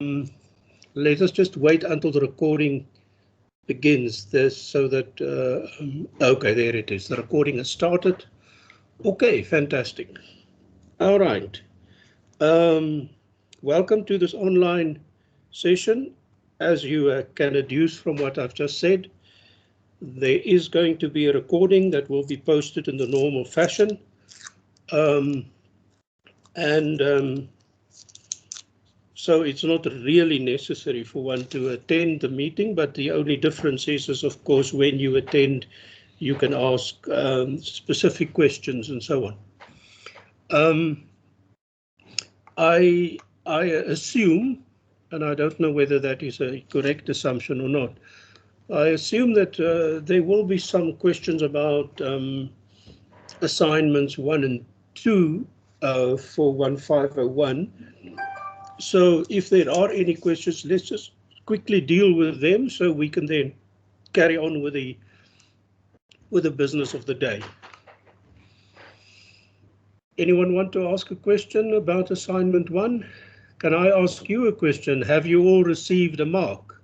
Let us just wait until the recording begins this so that, okay, there it is. The recording has started. Okay, fantastic. All right. Welcome to this online session. As you can deduce from what I've just said, there is going to be a recording that will be posted in the normal fashion. So it's not really necessary for one to attend the meeting, but the only difference is of course, when you attend, you can ask specific questions and so on. I assume, and I don't know whether that is a correct assumption or not, I assume that there will be some questions about assignments 1 and 2 for 1501. So if there are any questions, let's just quickly deal with them so we can then carry on with the business of the day. Anyone want to ask a question about assignment 1? Can I ask you a question? Have you all received a mark?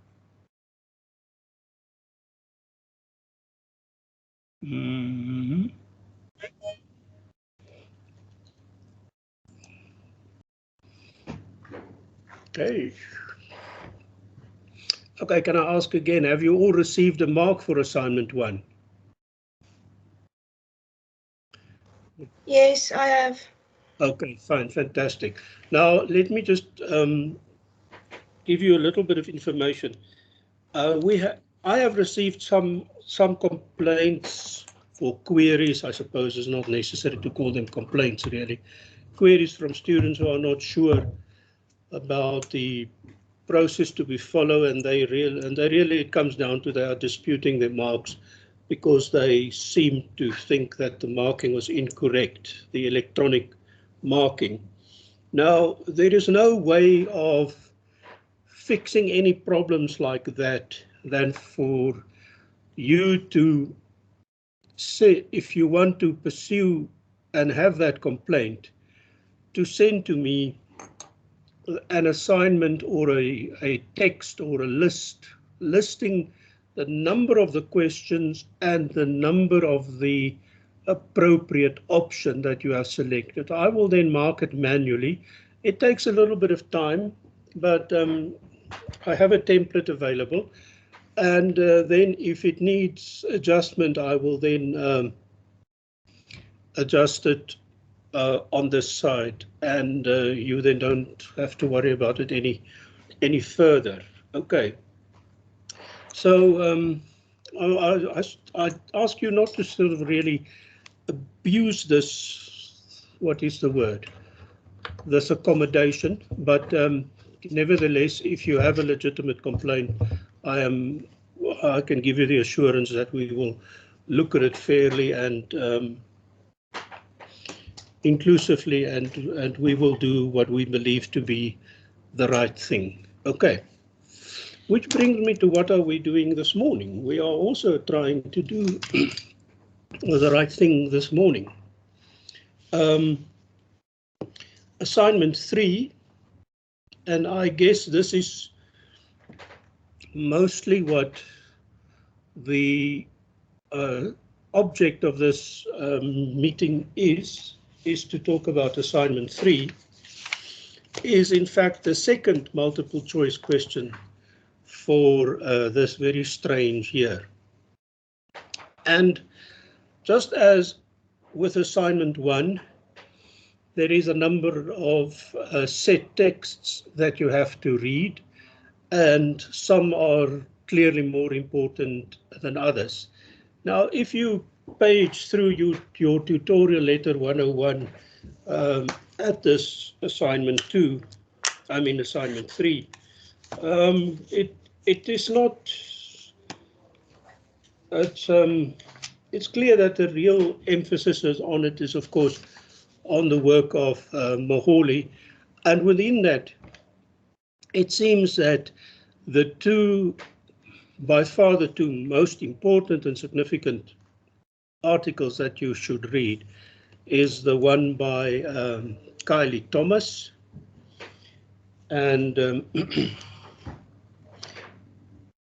Okay. Okay, can I ask again, have you all received a mark for assignment 1? Yes, I have. Okay, fine, fantastic. Now, let me just give you a little bit of information. I have received some complaints or queries, I suppose it's not necessary to call them complaints really, queries from students who are not sure about the process to be followed, and they really it comes down to they are disputing their marks because they seem to think that the marking was incorrect, the electronic marking. Now, there is no way of fixing any problems like that than for you to say, if you want to pursue and have that complaint, to send to me an assignment or a text or a list listing the number of the questions and the number of the appropriate option that you have selected. I will then mark it manually. It takes a little bit of time, but I have a template available, and then if it needs adjustment, I will then adjust it on this side, and you then don't have to worry about it any further. Okay. So I ask you not to sort of really abuse this, what is the word, this accommodation, but nevertheless, if you have a legitimate complaint, I can give you the assurance that we will look at it fairly and inclusively, and we will do what we believe to be the right thing. Okay. Which brings me to what are we doing this morning? We are also trying to do the right thing this morning. Assignment 3, and I guess this is mostly what the object of this meeting is to talk about assignment 3, is in fact the second multiple choice question for this very strange year. And just as with assignment 1, there is a number of set texts that you have to read, and some are clearly more important than others. Now, if you page through your tutorial letter 101 at this assignment 3, it is not, it's clear that the real emphasis on it is, of course, on the work of Moholi, and within that, it seems that the two, by far the two most important and significant articles that you should read is the one by Kylie Thomas and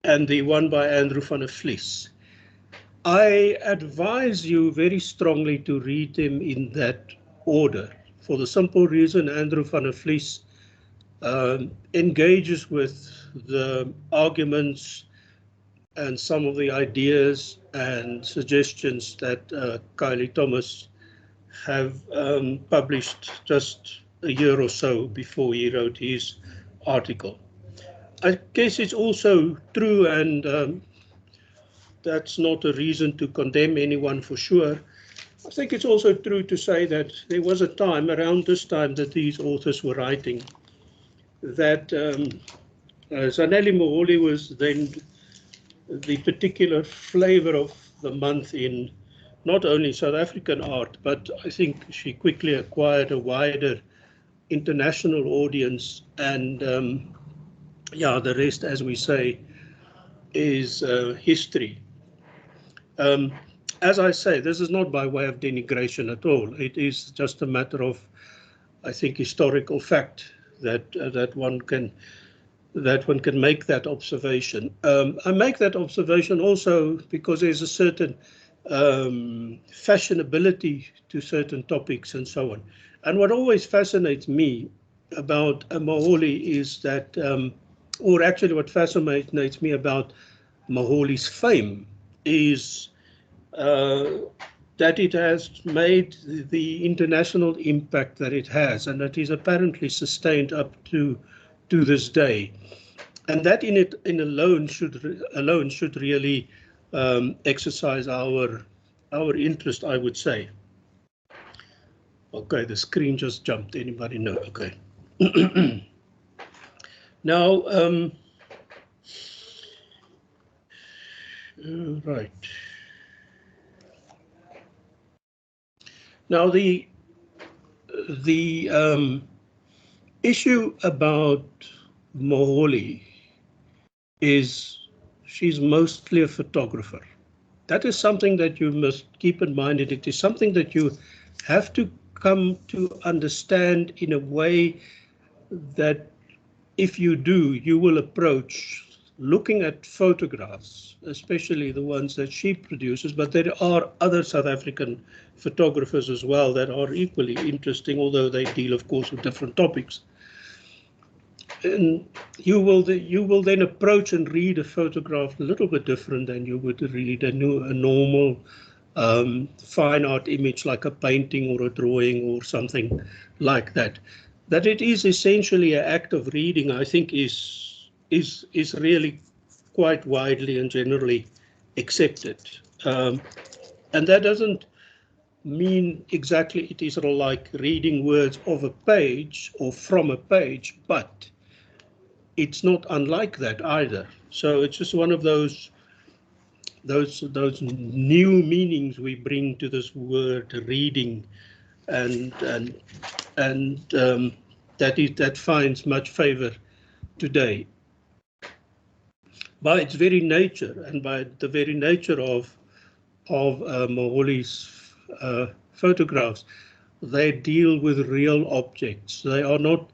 and the one by Andrew van der Vlies. I advise you very strongly to read them in that order, for the simple reason Andrew van der Vlies engages with the arguments and some of the ideas and suggestions that Kylie Thomas have published just a year or so before he wrote his article. I guess it's also true, and that's not a reason to condemn anyone for sure. I think it's also true to say that there was a time around this time that these authors were writing that Zanele Moholi was then the particular flavor of the month in not only South African art, but I think she quickly acquired a wider international audience, and yeah, the rest, as we say, is history. As I say, this is not by way of denigration at all. It is just a matter of, I think, historical fact that that one can make that observation. I make that observation also because there's a certain fashionability to certain topics and so on. And what always fascinates me about Moholi is that, or actually what fascinates me about Moholi's fame is that it has made the international impact that it has, and that is apparently sustained up to this day. And that in alone should really exercise our interest, I would say. Okay, the screen just jumped. Anybody know? Okay. Now, right. Now the issue about Moholi is she's mostly a photographer. That is something that you must keep in mind. It is something that you have to come to understand in a way that if you do, you will approach looking at photographs, especially the ones that she produces, but there are other South African photographers as well that are equally interesting, although they deal, of course, with different topics. And you will then approach and read a photograph a little bit different than you would read a normal fine art image like a painting or a drawing or something like that. That it is essentially an act of reading, I think, is really quite widely and generally accepted. And that doesn't mean exactly it is like reading words of a page or from a page, but it's not unlike that either. So it's just one of those new meanings we bring to this word reading, and that finds much favor today. By its very nature, and by the very nature of Moholi's photographs, they deal with real objects. They are not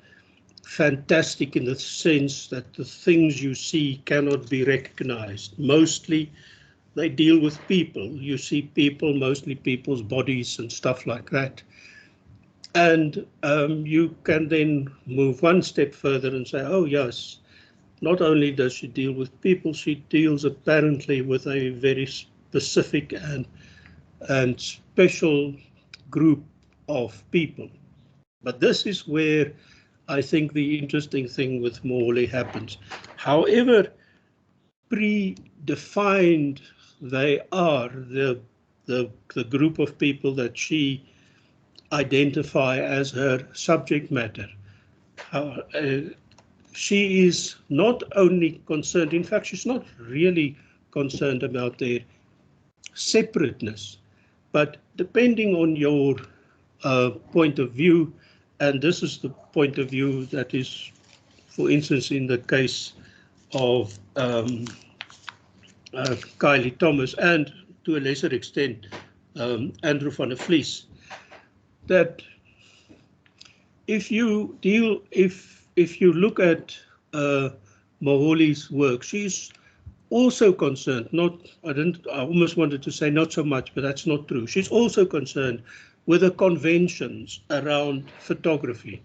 fantastic in the sense that the things you see cannot be recognized. Mostly they deal with people. You see people, mostly people's bodies and stuff like that. And you can then move one step further and say, oh yes, not only does she deal with people, she deals apparently with a very specific and special group of people. But this is where I think the interesting thing with Moholi happens. However predefined they are, the group of people that she identify as her subject matter, she is not only concerned, in fact, she's not really concerned about their separateness, but depending on your point of view, and this is the point of view that is, for instance, in the case of Kylie Thomas and to a lesser extent Andrew van der Vlies, that if if you look at Moholi's work, she's also concerned, I almost wanted to say not so much, but that's not true. She's also concerned with the conventions around photography.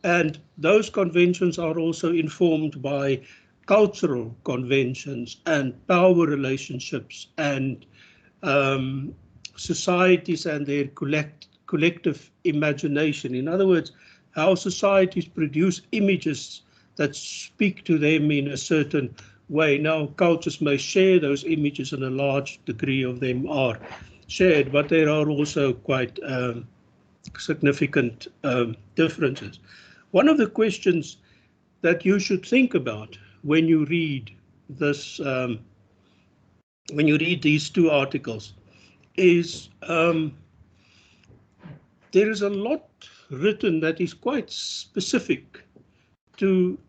And those conventions are also informed by cultural conventions and power relationships and societies and their collective imagination. In other words, how societies produce images that speak to them in a certain way. Now, cultures may share those images, and a large degree of them are shared, but there are also quite significant differences. One of the questions that you should think about when you read this, when you read these two articles, is there is a lot written that is quite specific to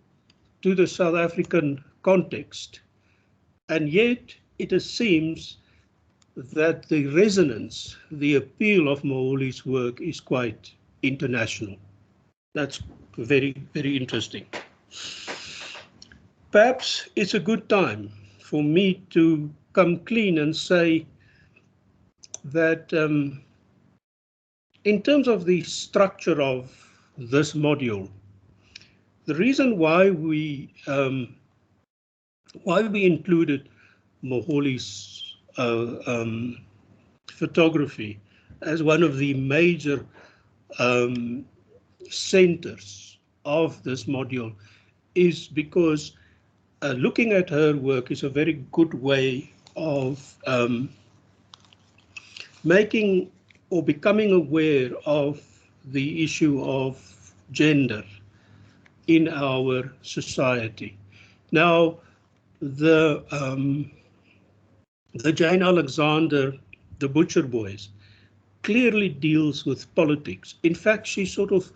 the South African context, and yet it seems that the resonance, the appeal of Moholi's work is quite international. That's very, very interesting. Perhaps it's a good time for me to come clean and say that in terms of the structure of this module, the reason why we included Moholi's photography as one of the major centers of this module is because looking at her work is a very good way of making or becoming aware of the issue of gender in our society. Now, the Jane Alexander, The Butcher Boys, clearly deals with politics. In fact, she sort of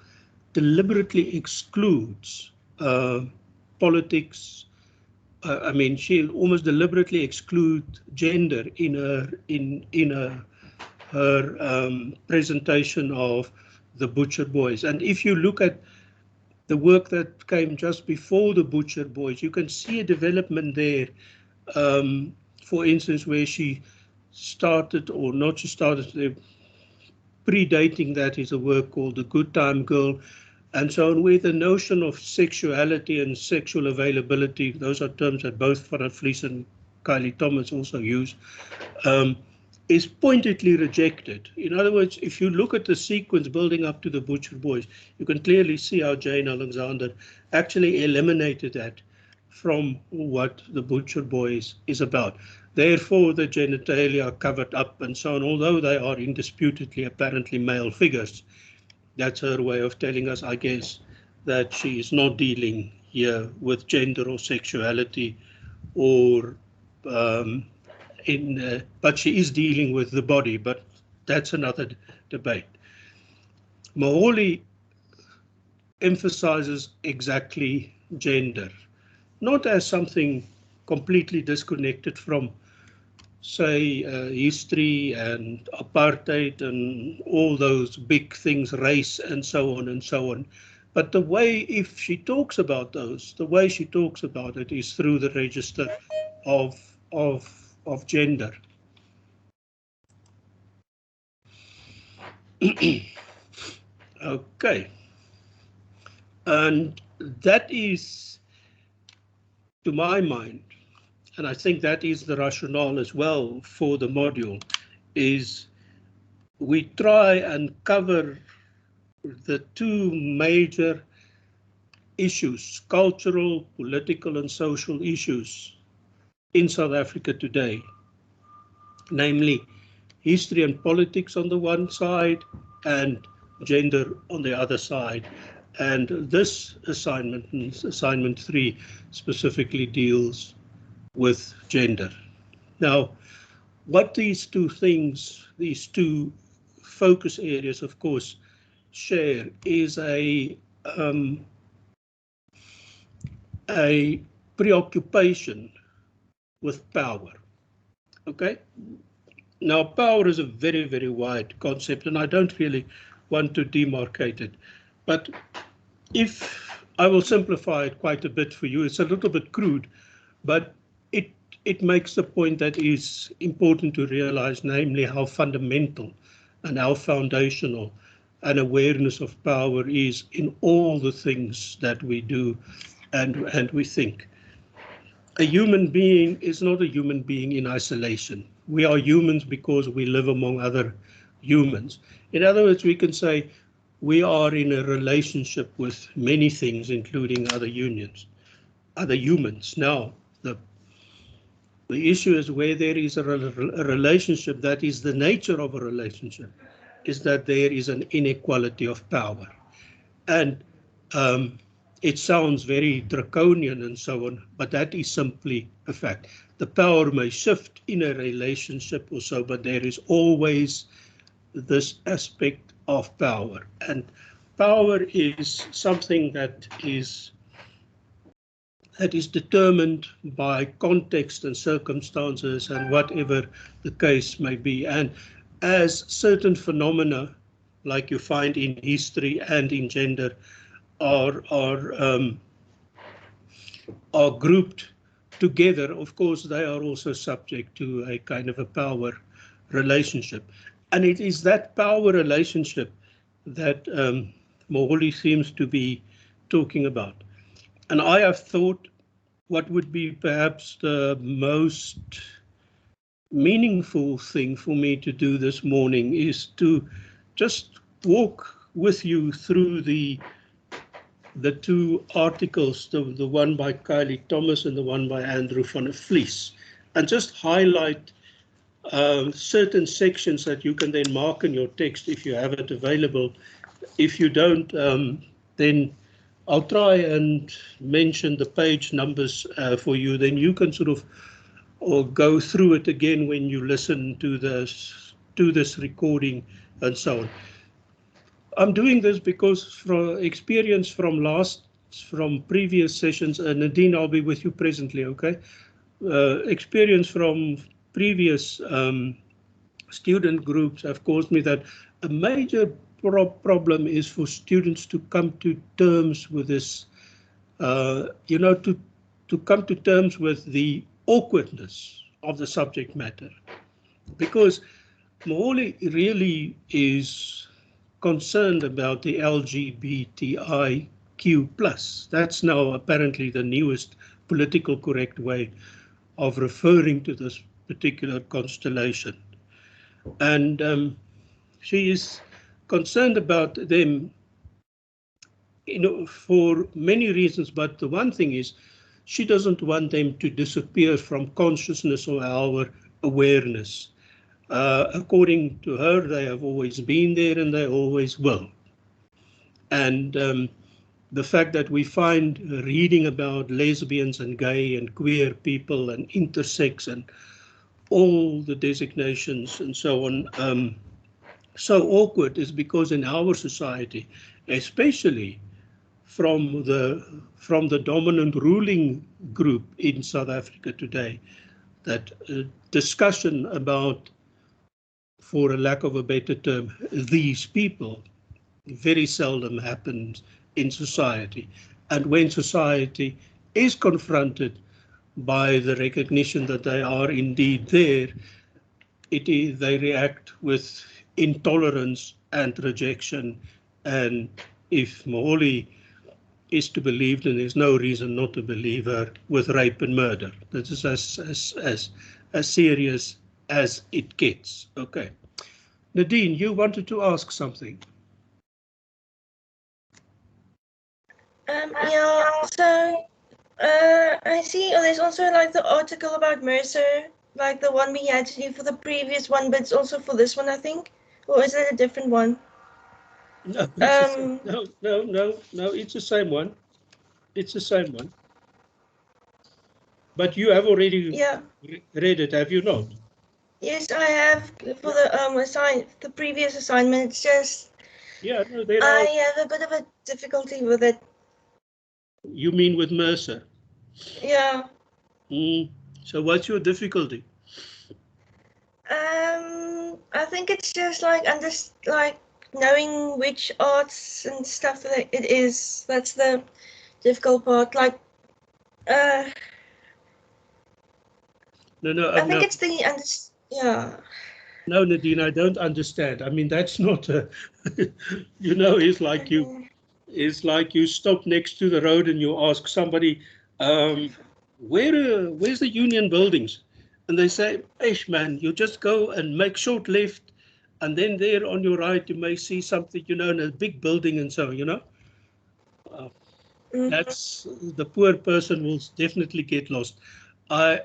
deliberately excludes politics. I mean, she almost deliberately excludes gender in her presentation of The Butcher Boys. And if you look at the work that came just before The Butcher Boys, you can see a development there. For instance, where she started, or not she started, predating that is a work called The Good Time Girl, and so on, where the notion of sexuality and sexual availability, those are terms that both Van Vlies and Kylie Thomas also use, is pointedly rejected. In other words, if you look at the sequence building up to The Butcher Boys, you can clearly see how Jane Alexander actually eliminated that from what The Butcher Boys is about. Therefore, the genitalia are covered up and so on, although they are indisputably apparently male figures. That's her way of telling us, I guess, that she is not dealing here with gender or sexuality, or but she is dealing with the body, but that's another debate. Moholi emphasizes exactly gender, not as something completely disconnected from, say, history and apartheid and all those big things, race and so on, but the way, if she talks about those, the way she talks about it is through the register of gender. Okay, and that is, to my mind, and I think that is the rationale as well for the module, is we try and cover the two major issues, cultural, political and social issues in South Africa today, namely history and politics on the one side and gender on the other side. And this assignment 3, specifically deals with gender. Now, what these two things, these two focus areas, of course, share is a preoccupation with power. Okay? Now, power is a very, very wide concept, and I don't really want to demarcate it. But if I will simplify it quite a bit for you. It's a little bit crude, but it makes the point that is important to realize, namely how fundamental and how foundational an awareness of power is in all the things that we do and we think. A human being is not a human being in isolation. We are humans because we live among other humans. In other words, we can say we are in a relationship with many things, including other humans. Now, the issue is where there is a relationship that is the nature of a relationship, is that there is an inequality of power. And it sounds very draconian and so on, but that is simply a fact. The power may shift in a relationship or so, but there is always this aspect of power. And power is something that is determined by context and circumstances and whatever the case may be. And as certain phenomena, like you find in history and in gender, are grouped together, of course, they are also subject to a kind of a power relationship. And it is that power relationship that Moholy seems to be talking about. And I have thought what would be perhaps the most meaningful thing for me to do this morning is to just walk with you through the two articles, the one by Kylie Thomas and the one by Andrew van der Vlies, and just highlight certain sections that you can then mark in your text if you have it available. If you don't, then I'll try and mention the page numbers for you. Then you can sort of or go through it again when you listen to this recording and so on. I'm doing this because from experience from previous sessions, and Nadine, I'll be with you presently, okay? Experience from previous student groups have caused me that a major problem is for students to come to terms with this, to come to terms with the awkwardness of the subject matter. Because Moholy really is concerned about the LGBTIQ+. That's now apparently the newest political correct way of referring to this particular constellation. And she is concerned about them, for many reasons, but the one thing is she doesn't want them to disappear from consciousness or our awareness. According to her, they have always been there and they always will. And the fact that we find reading about lesbians and gay and queer people and intersex and all the designations and so on so awkward is because in our society, especially from the dominant ruling group in South Africa today, that discussion about, for a lack of a better term, these people very seldom happens in society. And when society is confronted by the recognition that they are indeed there, they react with intolerance and rejection. And if Moholy is to believe, then there's no reason not to believe her, with rape and murder. This is as serious as it gets. Okay. Nadine, you wanted to ask something. Yeah, so I see there's also like the article about Mercer, like the one we had to do for the previous one, but it's also for this one, I think. Or is it a different one? No, it's the same one. It's the same one. But you have already read it, have you not? Yes, I have for the previous assignment. It's just I have a bit of a difficulty with it. You mean with Mercer? Yeah. So what's your difficulty? I think it's just like knowing which arts and stuff that it is. That's the difficult part. Like, No, I think no, it's the yeah. no, Nadine, I don't understand. I mean, that's not a, you know, it's like you stop next to the road and you ask somebody, where's the union buildings? And they say, "Ish, man, you just go and make short left, and then there on your right you may see something, you know, in a big building and so, you know." Uh, that's the poor person will definitely get lost. I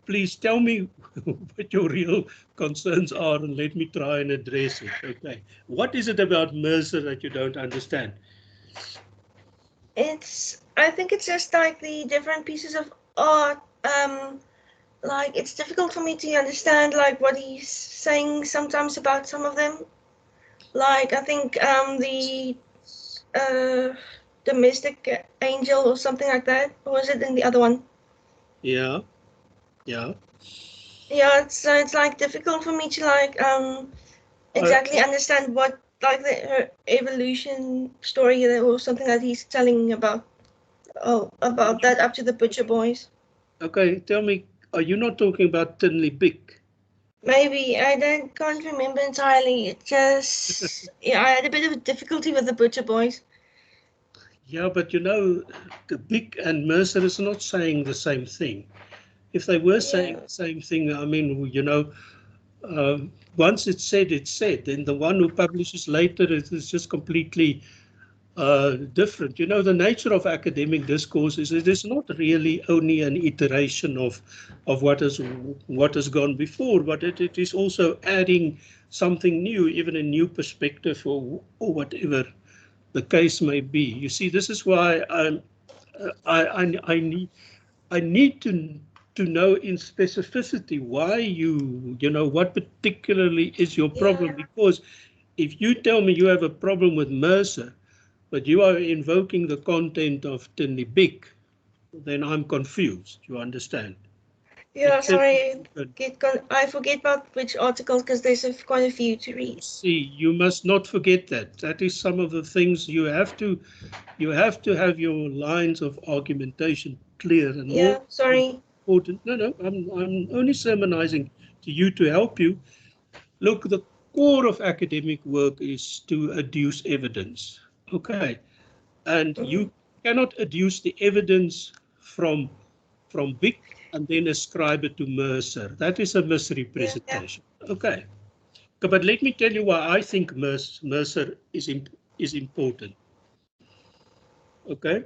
Please tell me what your real concerns are and let me try and address it. Okay. What is it about Mercer that you don't understand? I think it's just like the different pieces of art. Like it's difficult for me to understand like what he's saying sometimes about some of them. Like I think the uh domestic angel or something like that. Or was it in the other one? Yeah, yeah. Yeah, it's like difficult for me to like Uh, exactly understand what like her evolution story or something that he's telling about. Oh, about that up to the butcher boys. okay, tell me, are you not talking about Tinley Bick? Maybe I don't can't remember entirely. It just yeah, I had a bit of difficulty with the butcher boys. Yeah, but you know, Bick and Mercer is not saying the same thing. If they were saying Yeah, the same thing, I mean, you know, once it's said, it's said. Then the one who publishes later is just completely different. You know, the nature of academic discourse is it is not really only an iteration of what has gone before, but it is also adding something new, even a new perspective or whatever the case may be. You see, this is why I need to know in specificity why you know what particularly is your problem, yeah, because if you tell me you have a problem with Mercer but you are invoking the content of Tinley Bick, then I'm confused. You understand? yeah. It's very Sorry, good. I forget about which articles because there's quite a few to You read. see, you must not forget that. That is some of the things you have to have your lines of argumentation clear and more Yeah, sorry. important. No, I'm only sermonizing to you to help you. Look, the core of academic work is to adduce evidence. Okay. And Mm, you cannot adduce the evidence from Bick and then ascribe it to Mercer. That is a yeah, misrepresentation. Okay. But let me tell you why I think Mercer is important. Okay.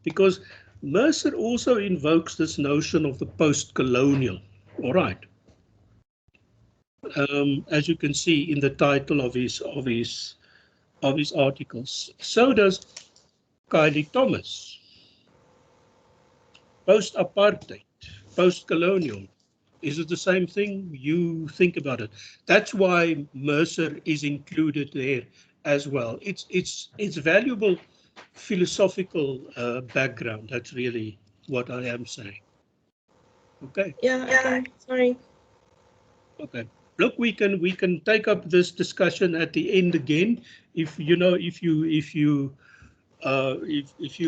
Because Mercer also invokes this notion of the post-colonial. All right. As you can see in the title of his articles. So does Kylie Thomas. Post-apartheid, post-colonial. Is it the same thing? You think about it. That's why Mercer is included there as well. It's valuable philosophical background. That's really what I am saying. Okay. yeah. Okay, sorry. Okay. Look, we can take up this discussion at the end again. If you know, if you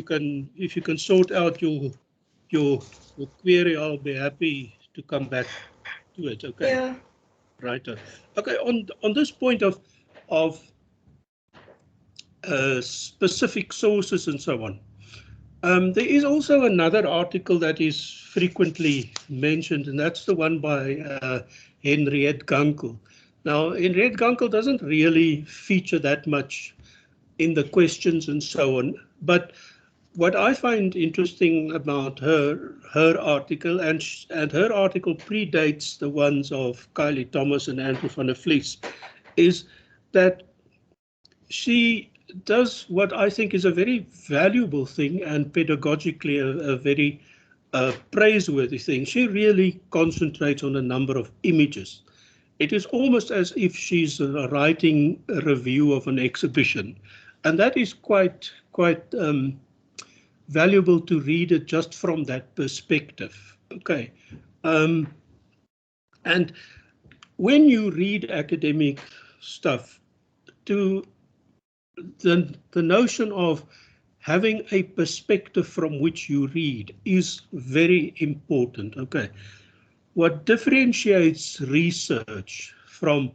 can sort out your your query, I'll be happy to come back to it. Okay. Yeah, Right. Okay. On this point of specific sources and so on, there is also another article that is frequently mentioned, and that's the one by Henriette Gunkel. Now, Henriette Gunkel doesn't really feature that much in the questions and so on, but what I find interesting about her article, and her article predates the ones of Kylie Thomas and Andrew van der Vlies, is that she does what I think is a very valuable thing and pedagogically a very praiseworthy thing. She really concentrates on a number of images. It is almost as if she's writing a review of an exhibition, and that is quite valuable to read it just from that perspective. Okay. Um, and when you read academic stuff, to the notion of having a perspective from which you read is very important. Okay, what differentiates research from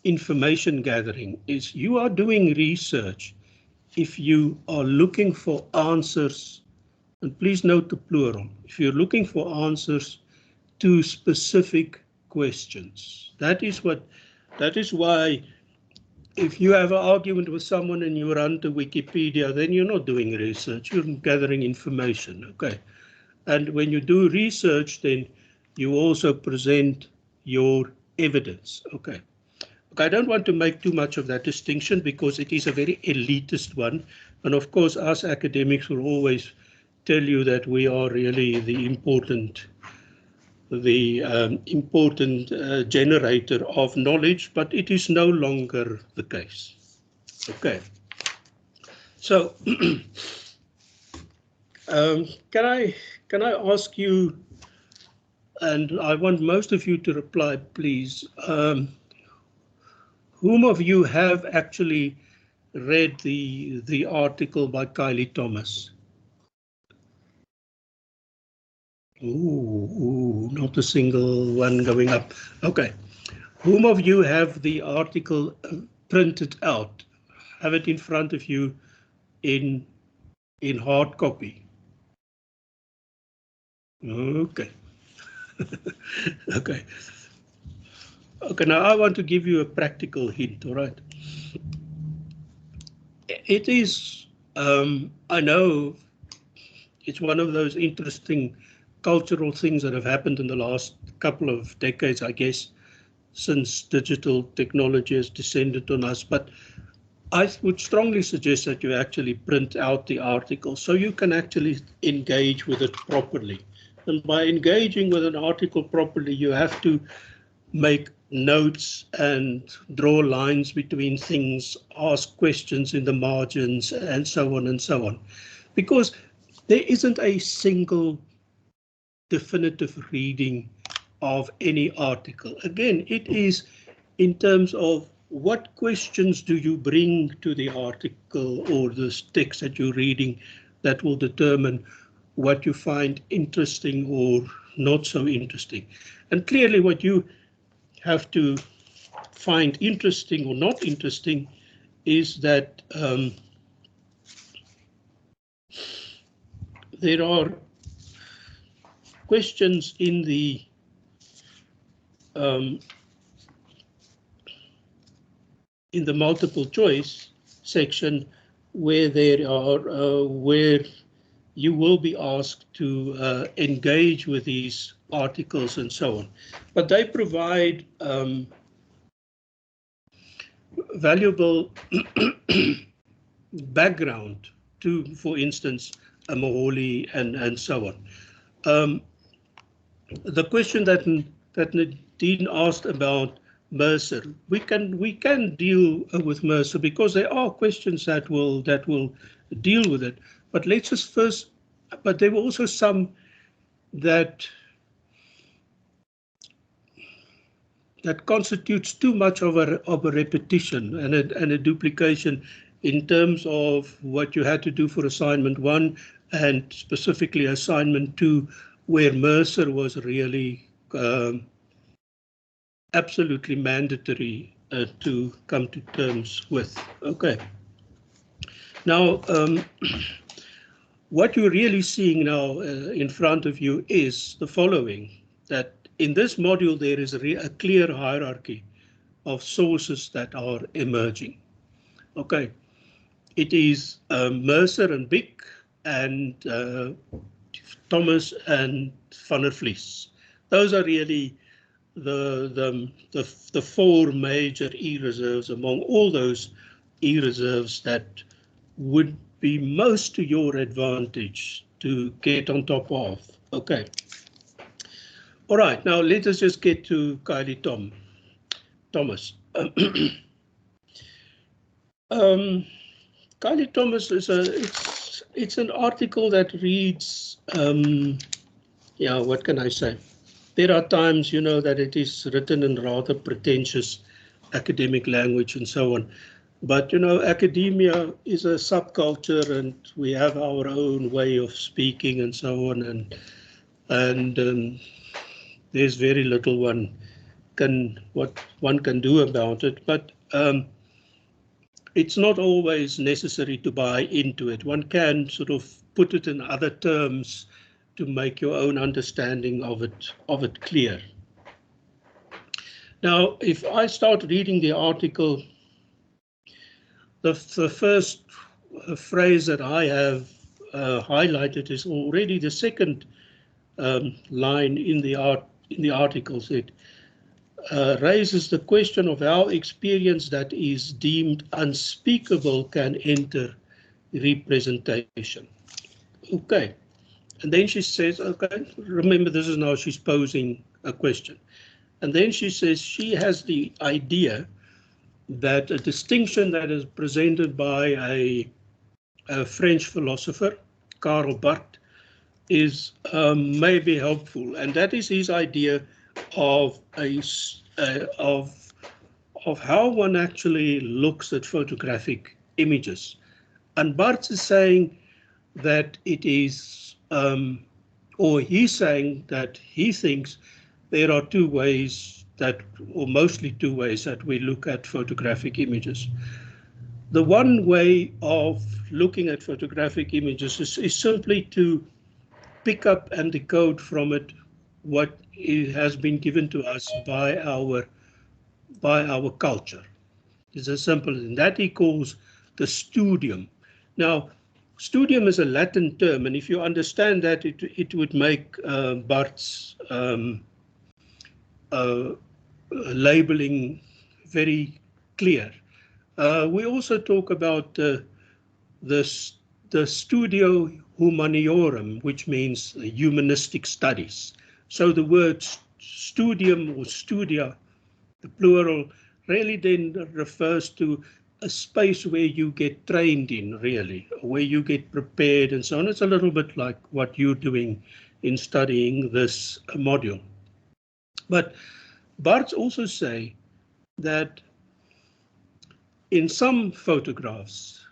information gathering is you are doing research if you are looking for answers, and please note the plural, if you're looking for answers to specific questions. That is why if you have an argument with someone and you run to Wikipedia, then you're not doing research, you're gathering information, okay? And when you do research, then you also present your evidence, okay? I don't want to make too much of that distinction because it is a very elitist one. And of course, us academics will always tell you that we are really the important generator of knowledge, but it is no longer the case. Okay. So can I ask you, and I want most of you to reply, please. Whom of you have actually read the article by Kylie Thomas? Ooh, not a single one going up. Okay. Whom of you have the article printed out? Have it in front of you in hard copy? Okay. Okay. Okay, now I want to give you a practical hint, all right? It is, I know it's one of those interesting cultural things that have happened in the last couple of decades, I guess, since digital technology has descended on us. But I would strongly suggest that you actually print out the article so you can actually engage with it properly. And by engaging with an article properly, you have to make notes and draw lines between things, ask questions in the margins, and so on and so on. Because there isn't a single definitive reading of any article. Again, it is in terms of what questions do you bring to the article or the text that you're reading that will determine what you find interesting or not so interesting. And clearly what you have to find interesting or not interesting is that there are questions in the multiple choice section where there are where you will be asked to engage with these articles and so on, but they provide valuable background to, for instance, a Moholi and so on. The question that Nadine asked about Mercer, we can deal with Mercer because there are questions that will deal with it. But let's just first. But there were also some that constitutes too much of a repetition and a duplication in terms of what you had to do for assignment 1 and specifically assignment 2, where Mercer was really absolutely mandatory to come to terms with. Okay. Now, what you're really seeing now in front of you is the following, that in this module there is a clear hierarchy of sources that are emerging. Okay, it is Mercer and Bick and Thomas and Van der Vlies. Those are really the four major e-reserves among all those e-reserves that would be most to your advantage to get on top of. Okay. All right, now let us just get to Kylie Thomas. Kylie Thomas is it's an article that reads, yeah, what can I say? There are times, you know, that it is written in rather pretentious academic language and so on. But, you know, academia is a subculture and we have our own way of speaking and so on. And there's very little what one can do about it. But it's not always necessary to buy into it. One can sort of put it in other terms to make your own understanding of it clear. Now, if I start reading the article, the first phrase that I have highlighted is already the second line in the articles. It raises the question of how experience that is deemed unspeakable can enter representation. Okay, and then she says, okay, remember this is now she's posing a question. And then she says she has the idea that a distinction that is presented by a French philosopher, Karl Barth, is maybe helpful, and that is his idea of how one actually looks at photographic images. And Barth is saying that it is, or he's saying that he thinks there are two ways that, or mostly two ways that we look at photographic images. The one way of looking at photographic images is simply to pick up and decode from it what has been given to us by our culture. It's as simple as that. He calls the studium. Now, studium is a Latin term, and if you understand that, it would make Barth's labeling very clear. We also talk about the studio humaniorum, which means humanistic studies. So the word studium or studia, the plural, really then refers to a space where you get trained in, really, where you get prepared and so on. It's a little bit like what you're doing in studying this module. But Barth also say that in some photographs,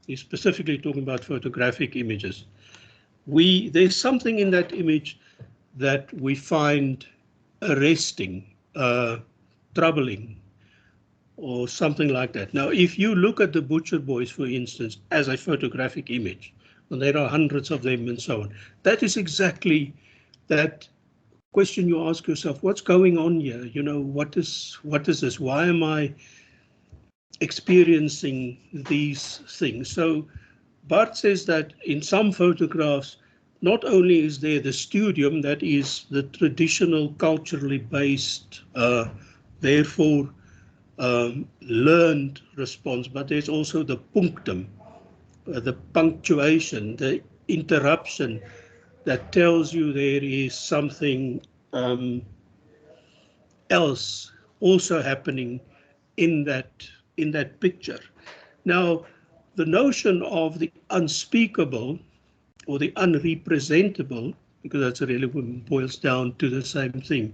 he's specifically talking about photographic images, there's something in that image that we find arresting, troubling, or something like that. Now, if you look at the Butcher Boys, for instance, as a photographic image, and there are hundreds of them and so on, that is exactly that question you ask yourself, what's going on here? You know, what is this? Why am I experiencing these things? So Barth says that in some photographs, not only is there the studium, that is the traditional culturally based, therefore learned response, but there's also the punctum, the punctuation, the interruption that tells you there is something else also happening in that picture. Now, the notion of the unspeakable or the unrepresentable, because that's really what boils down to the same thing,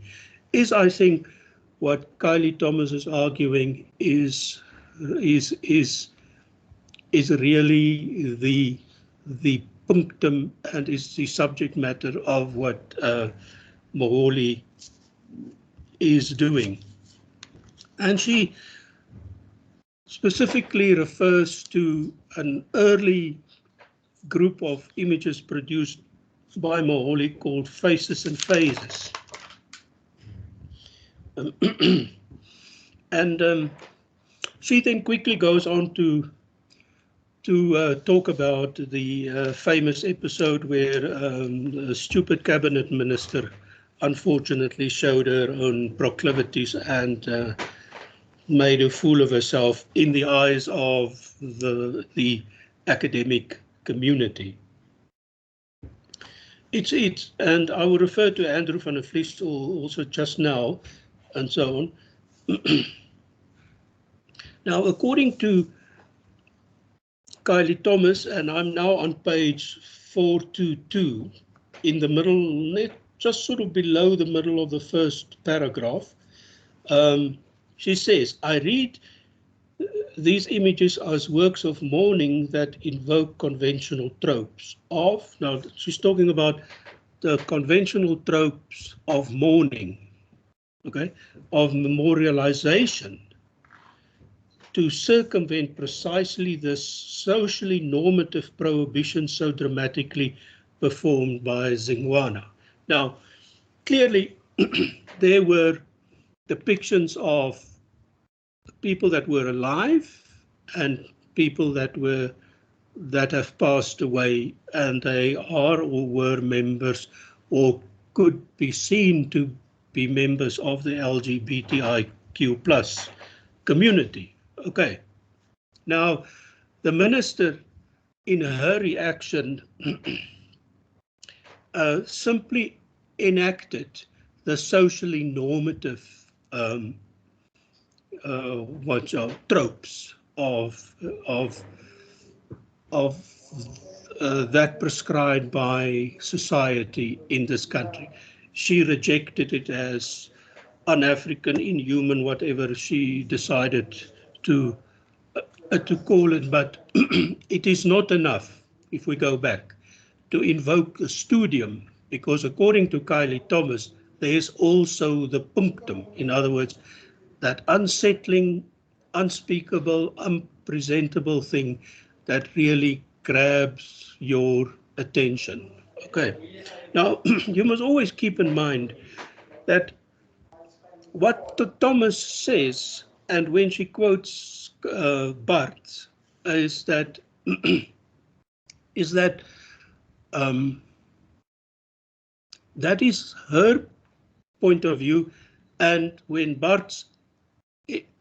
is, I think, what Kylie Thomas is arguing is really the punctum and is the subject matter of what Moholy is doing. And she specifically refers to an early group of images produced by Moholy called Faces and Phases. And she then quickly goes on to talk about the famous episode where a stupid cabinet minister unfortunately showed her own proclivities and made a fool of herself in the eyes of the academic community. And I will refer to Andrew van der Vlies also just now, and so on. Now, according to Kylie Thomas, and I'm now on page 422, in the middle, just sort of below the middle of the first paragraph, she says, I read these images as works of mourning that invoke conventional tropes of, now she's talking about the conventional tropes of mourning, okay, of memorialization, to circumvent precisely this socially normative prohibition so dramatically performed by Zingwana. Now, clearly, there were depictions of people that were alive and people that have passed away, and they are or were members or could be seen to be members of the LGBTIQ plus community. Okay. Now, the minister, in her reaction, simply enacted the socially normative tropes of that prescribed by society in this country. She rejected it as un-African, inhuman, whatever she decided to call it, but it is not enough, if we go back, to invoke the studium, because according to Kylie Thomas, there is also the punctum, in other words, that unsettling, unspeakable, unpresentable thing that really grabs your attention. Okay, now you must always keep in mind that what Thomas says, and when she quotes Barth, is that that is her point of view, and when Barth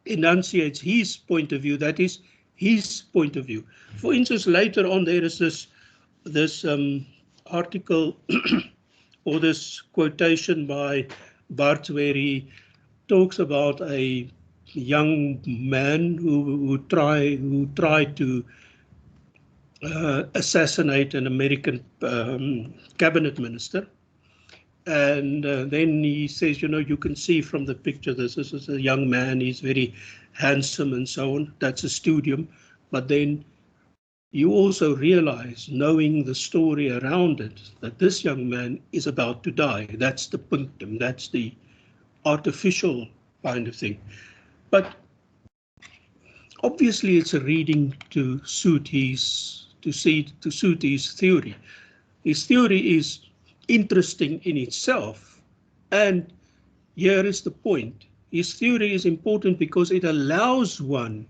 enunciates his point of view, that is his point of view. For instance, later on there is this article or this quotation by Barth where he talks about a young man who tried to assassinate an American cabinet minister. And then he says, you know, you can see from the picture, this is a young man, he's very handsome and so on. That's a studium. But then you also realize, knowing the story around it, that this young man is about to die. That's the punctum, that's the artificial kind of thing. But obviously it's a reading to suit his theory. His theory is interesting in itself, and here is the point. His theory is important because it allows one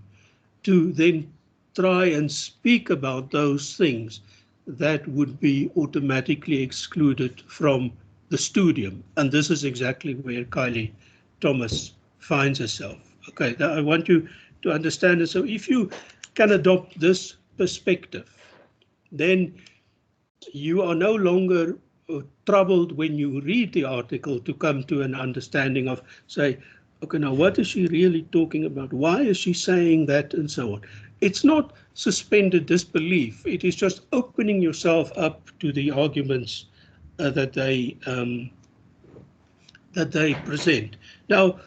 to then try and speak about those things that would be automatically excluded from the studium, and this is exactly where Kylie Thomas finds herself. Okay, now I want you to understand it. So if you can adopt this perspective, then you are no longer troubled when you read the article to come to an understanding of, say, okay, now what is she really talking about? Why is she saying that, and so on? It's not suspended disbelief. It is just opening yourself up to the arguments that they present. Now,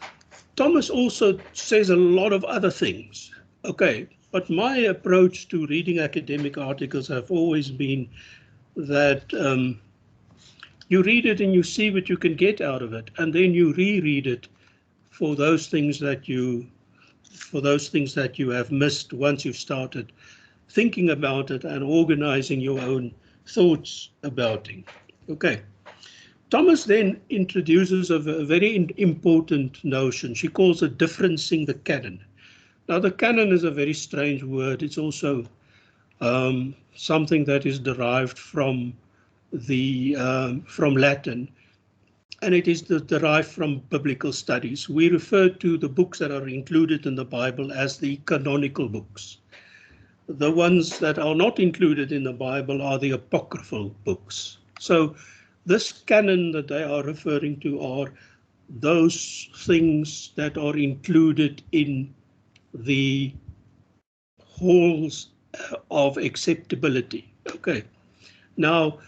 Thomas also says a lot of other things. Okay, but my approach to reading academic articles have always been that you read it and you see what you can get out of it, and then you reread it for those things that you have missed once you've started thinking about it and organizing your own thoughts about it. Okay. Thomas then introduces a very important notion. She calls it differencing the canon. Now, the canon is a very strange word. It's also something that is derived from Latin, and it is derived from biblical studies. We refer to the books that are included in the Bible as the canonical books. The ones that are not included in the Bible are the apocryphal books. So this canon that they are referring to are those things that are included in the halls of acceptability. Okay. Now,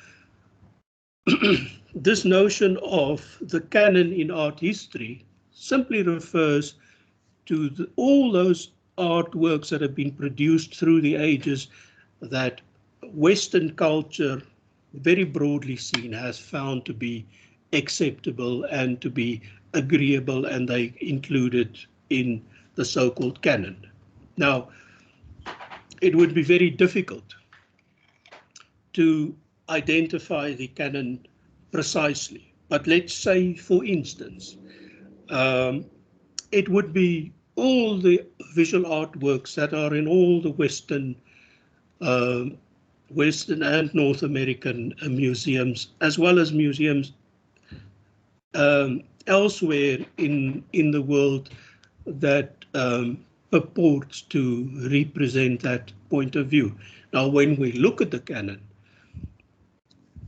this notion of the canon in art history simply refers to all those artworks that have been produced through the ages that Western culture, very broadly seen, has found to be acceptable and to be agreeable, and they included in the so-called canon. Now, it would be very difficult to identify the canon precisely, but let's say, for instance, it would be all the visual artworks that are in all the Western and North American museums, as well as museums elsewhere in the world that purports to represent that point of view. Now, when we look at the canon,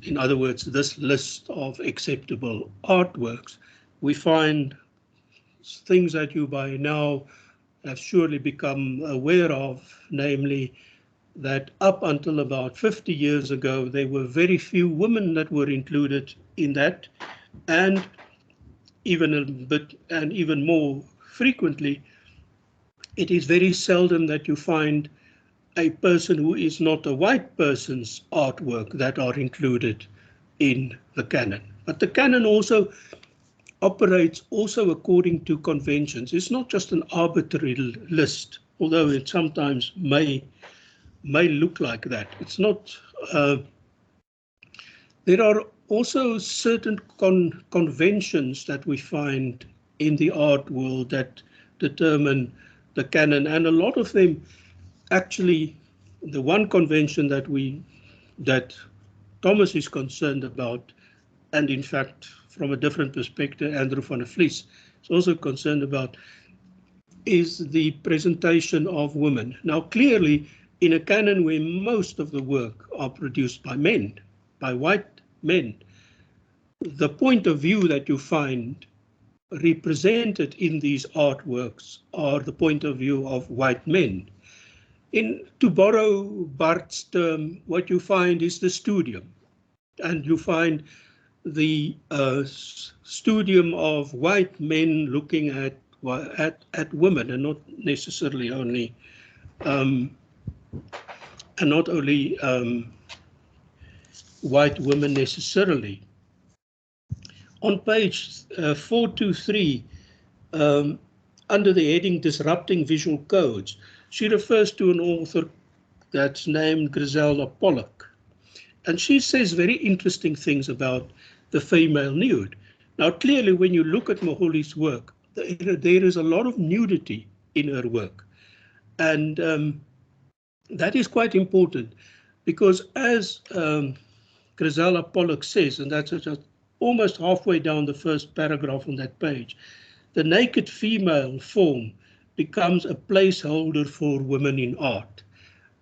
in other words, this list of acceptable artworks, we find things that you by now have surely become aware of, namely that up until about 50 years ago, there were very few women that were included in that, and even more frequently, it is very seldom that you find a person who is not a white person's artwork that are included in the canon. But the canon also operates also according to conventions. It's not just an arbitrary list, although it sometimes may look like that. It's not. There are also certain conventions that we find in the art world that determine the canon, and a lot of them actually, the one convention that Thomas is concerned about, and in fact, from a different perspective, Andrew van der Vlies is also concerned about, is the presentation of women. Now, clearly, in a canon where most of the work are produced by men, by white men, the point of view that you find represented in these artworks are the point of view of white men. To borrow Bart's term, what you find is the studium, and you find the studium of white men looking at women, and not necessarily only white women necessarily. On page 423, under the heading Disrupting Visual Codes, she refers to an author that's named Griselda Pollock. And she says very interesting things about the female nude. Now, clearly, when you look at Moholi's work, there is a lot of nudity in her work. And that is quite important because, as Griselda Pollock says, and that's just almost halfway down the first paragraph on that page, the naked female form becomes a placeholder for women in art.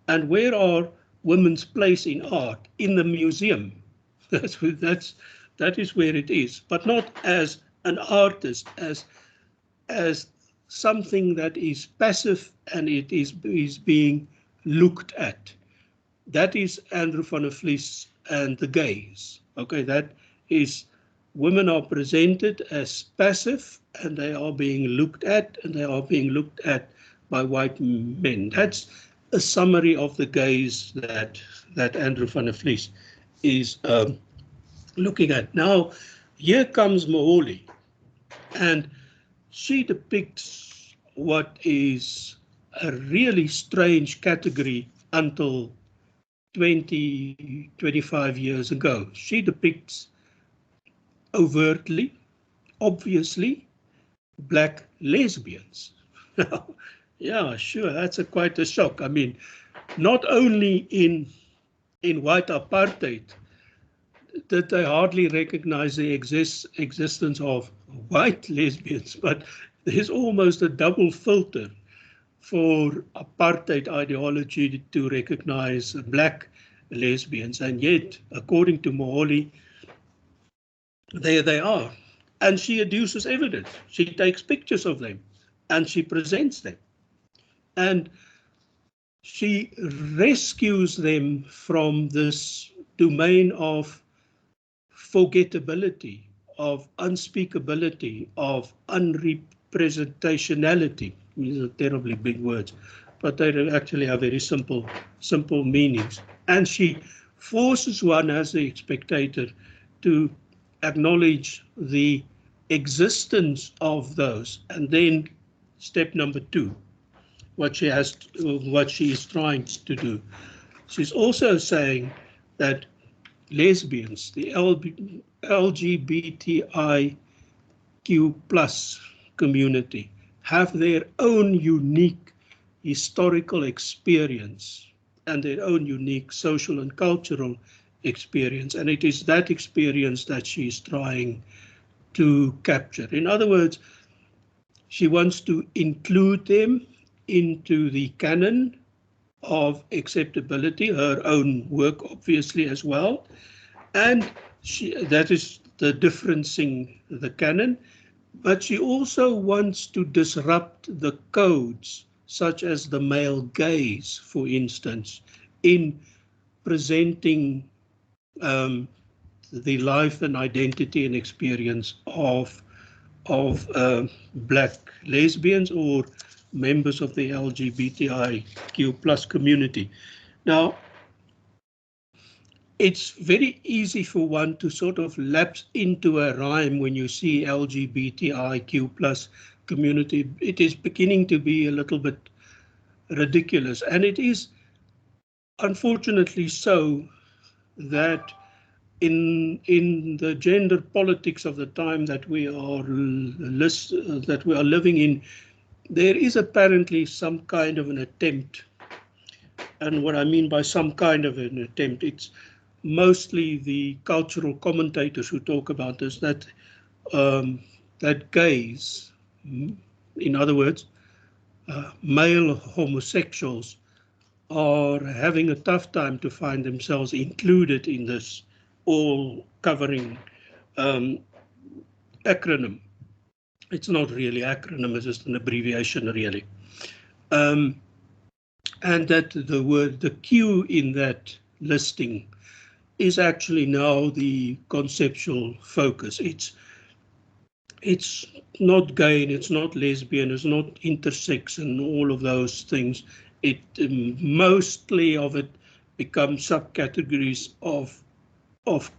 And where are women's place in art? In the museum. That is where it is, but not as an artist, as something that is passive and it is being looked at. That is Andrew van der Vlies and the gaze. Okay, that is, women are presented as passive and they are being looked at, and they are being looked at by white men. That's a summary of the gaze that Andrew van der Vlies is looking at. Now, here comes Moholi, and she depicts what is a really strange category until 25 years ago. She depicts overtly, obviously, black lesbians. Yeah, sure, that's quite a shock. I mean, not only in white apartheid did they hardly recognize the existence of white lesbians, but there's almost a double filter for apartheid ideology to recognize black lesbians. And yet, according to Moholi, there they are. And she adduces evidence. She takes pictures of them and she presents them. And she rescues them from this domain of forgettability, of unspeakability, of unrepresentationality. These are terribly big words, but they actually have very simple meanings. And she forces one as a spectator to acknowledge the existence of those. And then step number 2, what she is trying to do. She's also saying that lesbians, the LGBTIQ plus community, have their own unique historical experience and their own unique social and cultural experience. And it is that experience that she's trying to capture. In other words, she wants to include them into the canon of acceptability, her own work obviously as well. And that is the differencing the canon. But she also wants to disrupt the codes, such as the male gaze, for instance, in presenting the life and identity and experience of black lesbians or members of the LGBTIQ plus community. Now, it's very easy for one to sort of lapse into a rhyme when you see LGBTIQ plus community. It is beginning to be a little bit ridiculous, and it is unfortunately so that in the gender politics of the time that we are living in, there is apparently some kind of an attempt. And what I mean by some kind of an attempt, it's mostly the cultural commentators who talk about this, that gays, in other words, male homosexuals, are having a tough time to find themselves included in this all-covering acronym. It's not really acronym, it's just an abbreviation, really. And that the Q in that listing is actually now the conceptual focus. It's not gay, and it's not lesbian, it's not intersex, and all of those things. It mostly of it becomes subcategories of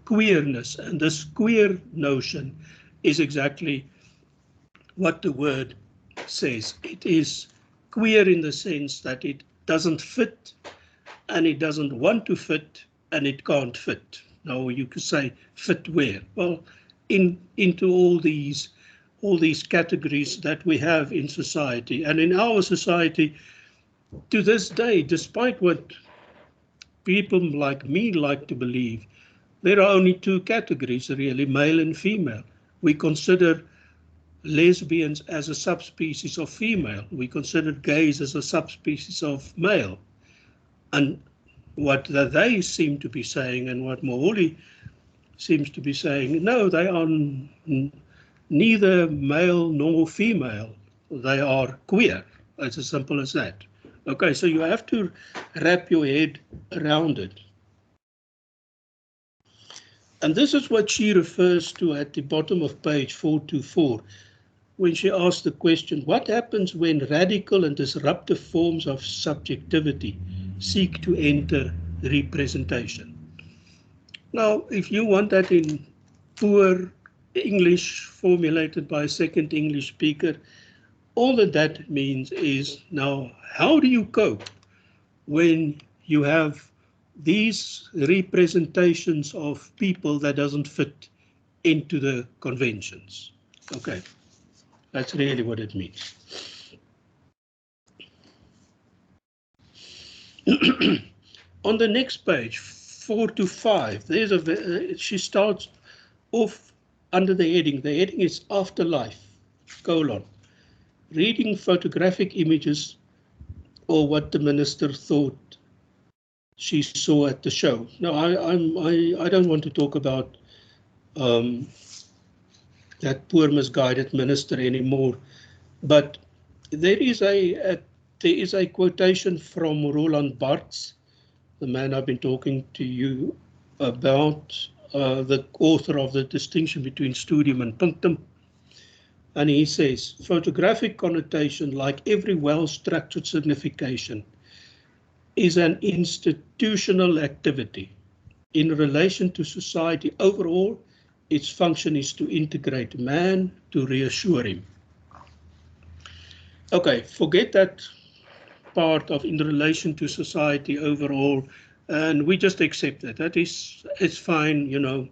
queerness, and this queer notion is exactly what the word says. It is queer in the sense that it doesn't fit, and it doesn't want to fit, and it can't fit. Now you could say fit where? Well, into all these categories that we have in society. And in our society, to this day, despite what people like me like to believe, there are only 2 categories really, male and female. We consider lesbians as a subspecies of female. We consider gays as a subspecies of male. And what they seem to be saying, and what Moholi seems to be saying, no, they are neither male nor female. They are queer. It's as simple as that. Okay, so you have to wrap your head around it. And this is what she refers to at the bottom of page 424, when she asks the question, what happens when radical and disruptive forms of subjectivity seek to enter representation? Now, if you want that in poor English formulated by a second English speaker, all that means is, now, how do you cope when you have these representations of people that doesn't fit into the conventions? Okay, that's really what it means. On the next page, 4 to 5, there's she starts off under the heading. The heading is Afterlife, : reading photographic images or what the minister thought she saw at the show. Now, I don't want to talk about that poor misguided minister anymore, but there is a quotation from Roland Barthes, the man I've been talking to you about, the author of The Distinction Between Studium and Punctum, And he says, photographic connotation, like every well-structured signification, is an institutional activity. In relation to society overall, its function is to integrate man, to reassure him. Okay, forget that part of in relation to society overall, and we just accept that. That is, it's fine, you know.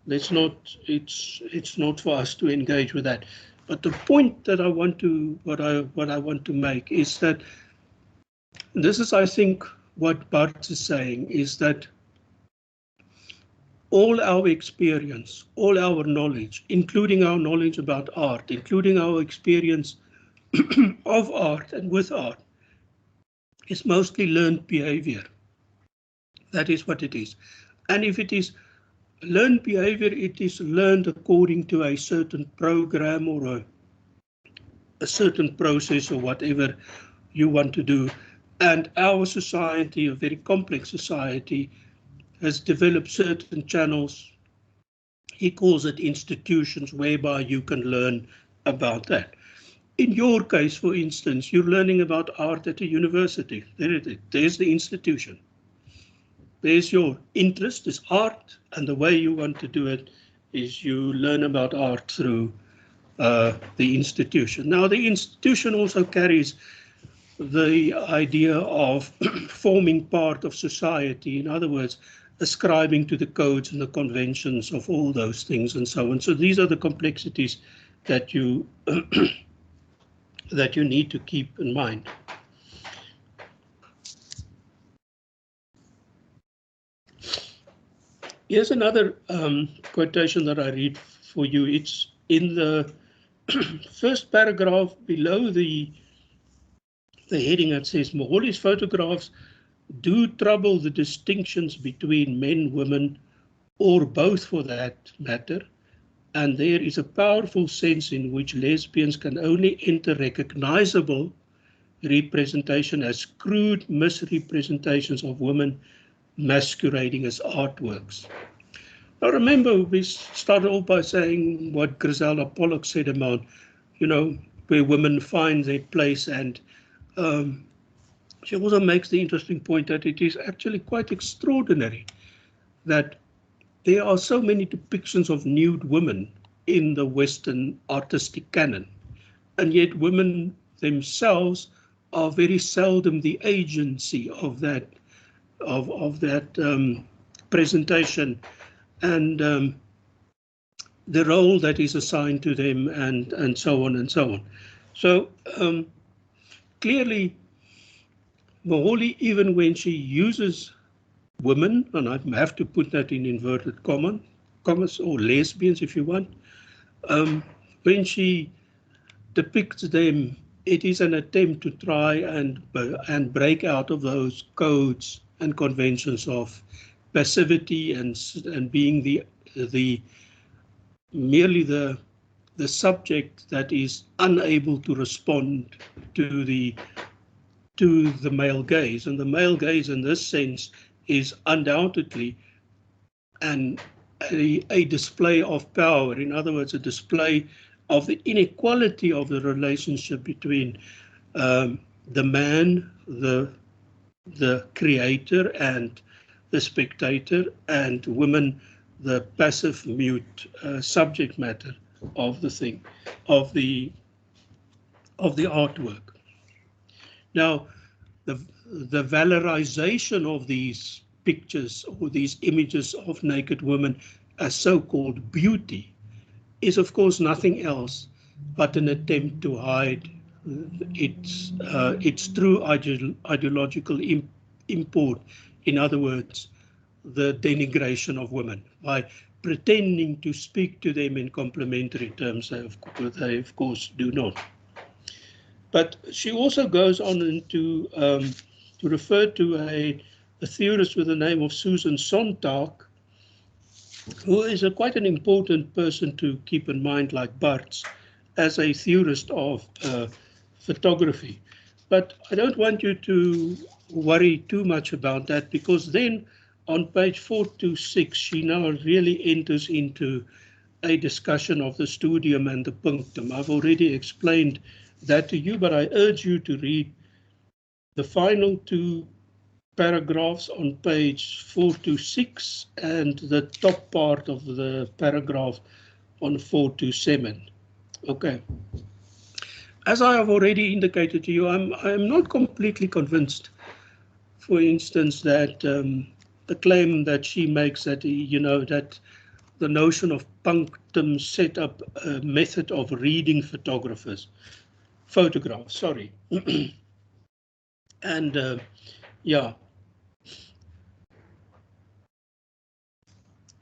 Let's not. It's not for us to engage with that. But the point that I want to what I want to make is that this is, I think, what Bart is saying is that all our experience, all our knowledge, including our knowledge about art, including our experience of art and with art, is mostly learned behavior. That is what it is. And if it is learned behavior, it is learned according to a certain program or a certain process or whatever you want to do. And our society, a very complex society, has developed certain channels. He calls it institutions whereby you can learn about that. In your case, for instance, you're learning about art at a university. There's the institution. There's your interest is art, and the way you want to do it is you learn about art through the institution. Now, the institution also carries the idea of forming part of society. In other words, ascribing to the codes and the conventions of all those things and so on. So these are the complexities that you that you need to keep in mind. Here's another quotation that I read for you. It's in the first paragraph below the heading that says, Moholi's photographs do trouble the distinctions between men, women, or both for that matter, and there is a powerful sense in which lesbians can only enter recognizable representation as crude misrepresentations of women masquerading as artworks. Now remember, we started off by saying what Griselda Pollock said about, you know, where women find their place, and she also makes the interesting point that it is actually quite extraordinary that there are so many depictions of nude women in the Western artistic canon, and yet women themselves are very seldom the agency of that presentation and the role that is assigned to them, and so on and so on. So clearly, Moholi, even when she uses women, and I have to put that in inverted commas, or lesbians if you want, when she depicts them, it is an attempt to try and break out of those codes and conventions of passivity and being merely the subject that is unable to respond to the male gaze. And the male gaze in this sense is undoubtedly a display of power. In other words, a display of the inequality of the relationship between the man, the creator and the spectator, and women, the passive, mute subject matter of the thing, of the artwork. Now, the valorization of these pictures or these images of naked women as so-called beauty is, of course, nothing else but an attempt to hide its true ideological import. In other words, the denigration of women by pretending to speak to them in complimentary terms. They of course do not. But she also goes on to refer to a theorist with the name of Susan Sontag, who is quite an important person to keep in mind, like Barthes, as a theorist of photography. But I don't want you to worry too much about that, because then on page 426, she now really enters into a discussion of the studium and the punctum. I've already explained that to you, but I urge you to read the final two paragraphs on page 4 to 6 and the top part of the paragraph on 4 to 7. Okay. As I have already indicated to you, I'm not completely convinced, for instance, that the claim that she makes that, that the notion of punctum set up a method of reading photographs, sorry. And yeah.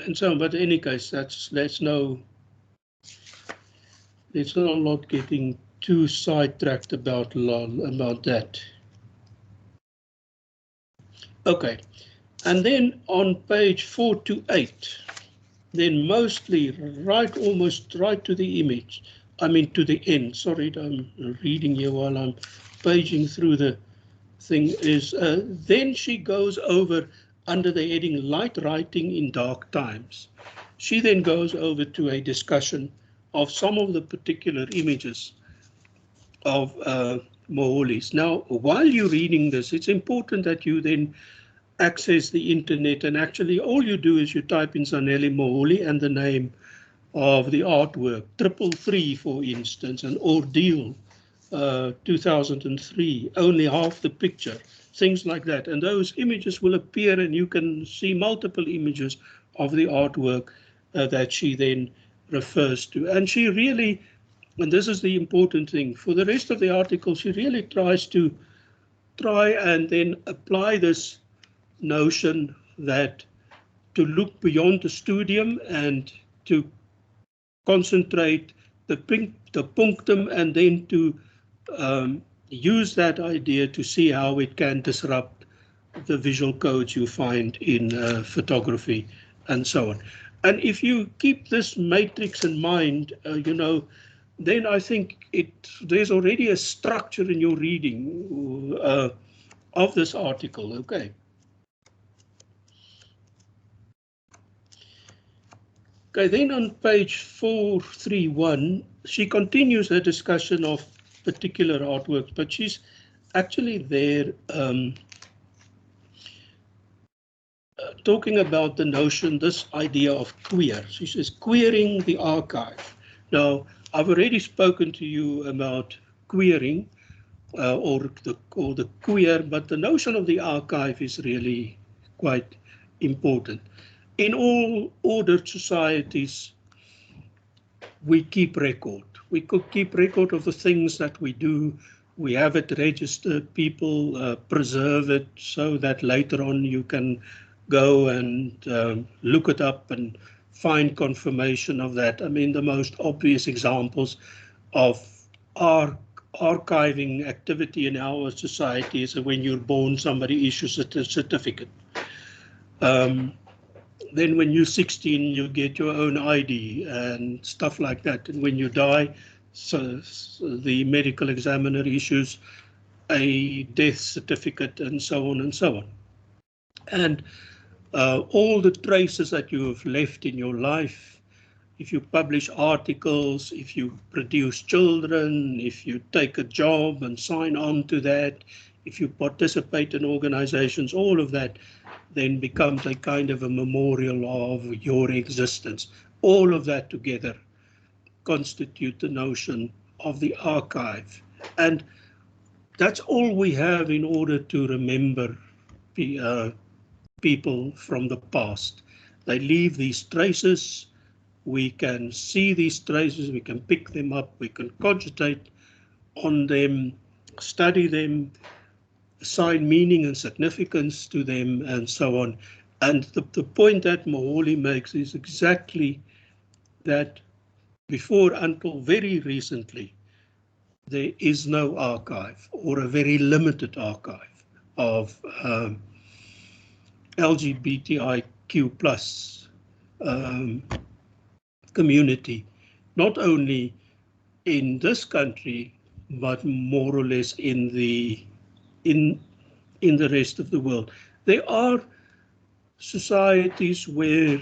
And so, but in any case, let's not getting too sidetracked about that. Okay, and then on page 4 to 8, then mostly almost right to the image. I mean to the end. Sorry, I'm reading here while I'm paging through the thing. Then she goes over under the heading light writing in dark times. She then goes over to a discussion of some of the particular images of Moholy's. Now, while you're reading this, it's important that you then access the internet, and actually all you do is you type in Zanele Moholy and the name of the artwork, 333, for instance, an ordeal, 2003, only half the picture, things like that. And those images will appear and you can see multiple images of the artwork that she then refers to. And she really, and this is the important thing, for the rest of the article, she really tries and then apply this notion that to look beyond the studium and to concentrate the punctum and then to use that idea to see how it can disrupt the visual codes you find in photography and so on. And if you keep this matrix in mind, then I think there's already a structure in your reading of this article. Okay. Okay, then on page 431, she continues her discussion of particular artworks, but she's actually there talking about the notion, this idea of queer. She says, queering the archive. Now, I've already spoken to you about queering or the queer, but the notion of the archive is really quite important. In all ordered societies, we keep record. We could keep record of the things that we do. We have it registered. People preserve it so that later on you can go and look it up and find confirmation of that. I mean, the most obvious examples of our archiving activity in our society is when you're born, somebody issues a certificate. Then when you're 16, you get your own ID and stuff like that. And when you die, so the medical examiner issues a death certificate and so on and so on. And all the traces that you have left in your life, if you publish articles, if you produce children, if you take a job and sign on to that, if you participate in organizations, all of that then becomes a kind of a memorial of your existence. All of that together constitute the notion of the archive. And that's all we have in order to remember people from the past. They leave these traces. We can see these traces, we can pick them up, we can cogitate on them, study them, assign meaning and significance to them, and so on. And the point that Moholy makes is exactly that until very recently, there is no archive or a very limited archive of LGBTIQ plus community, not only in this country, but more or less in the rest of the world. There are societies where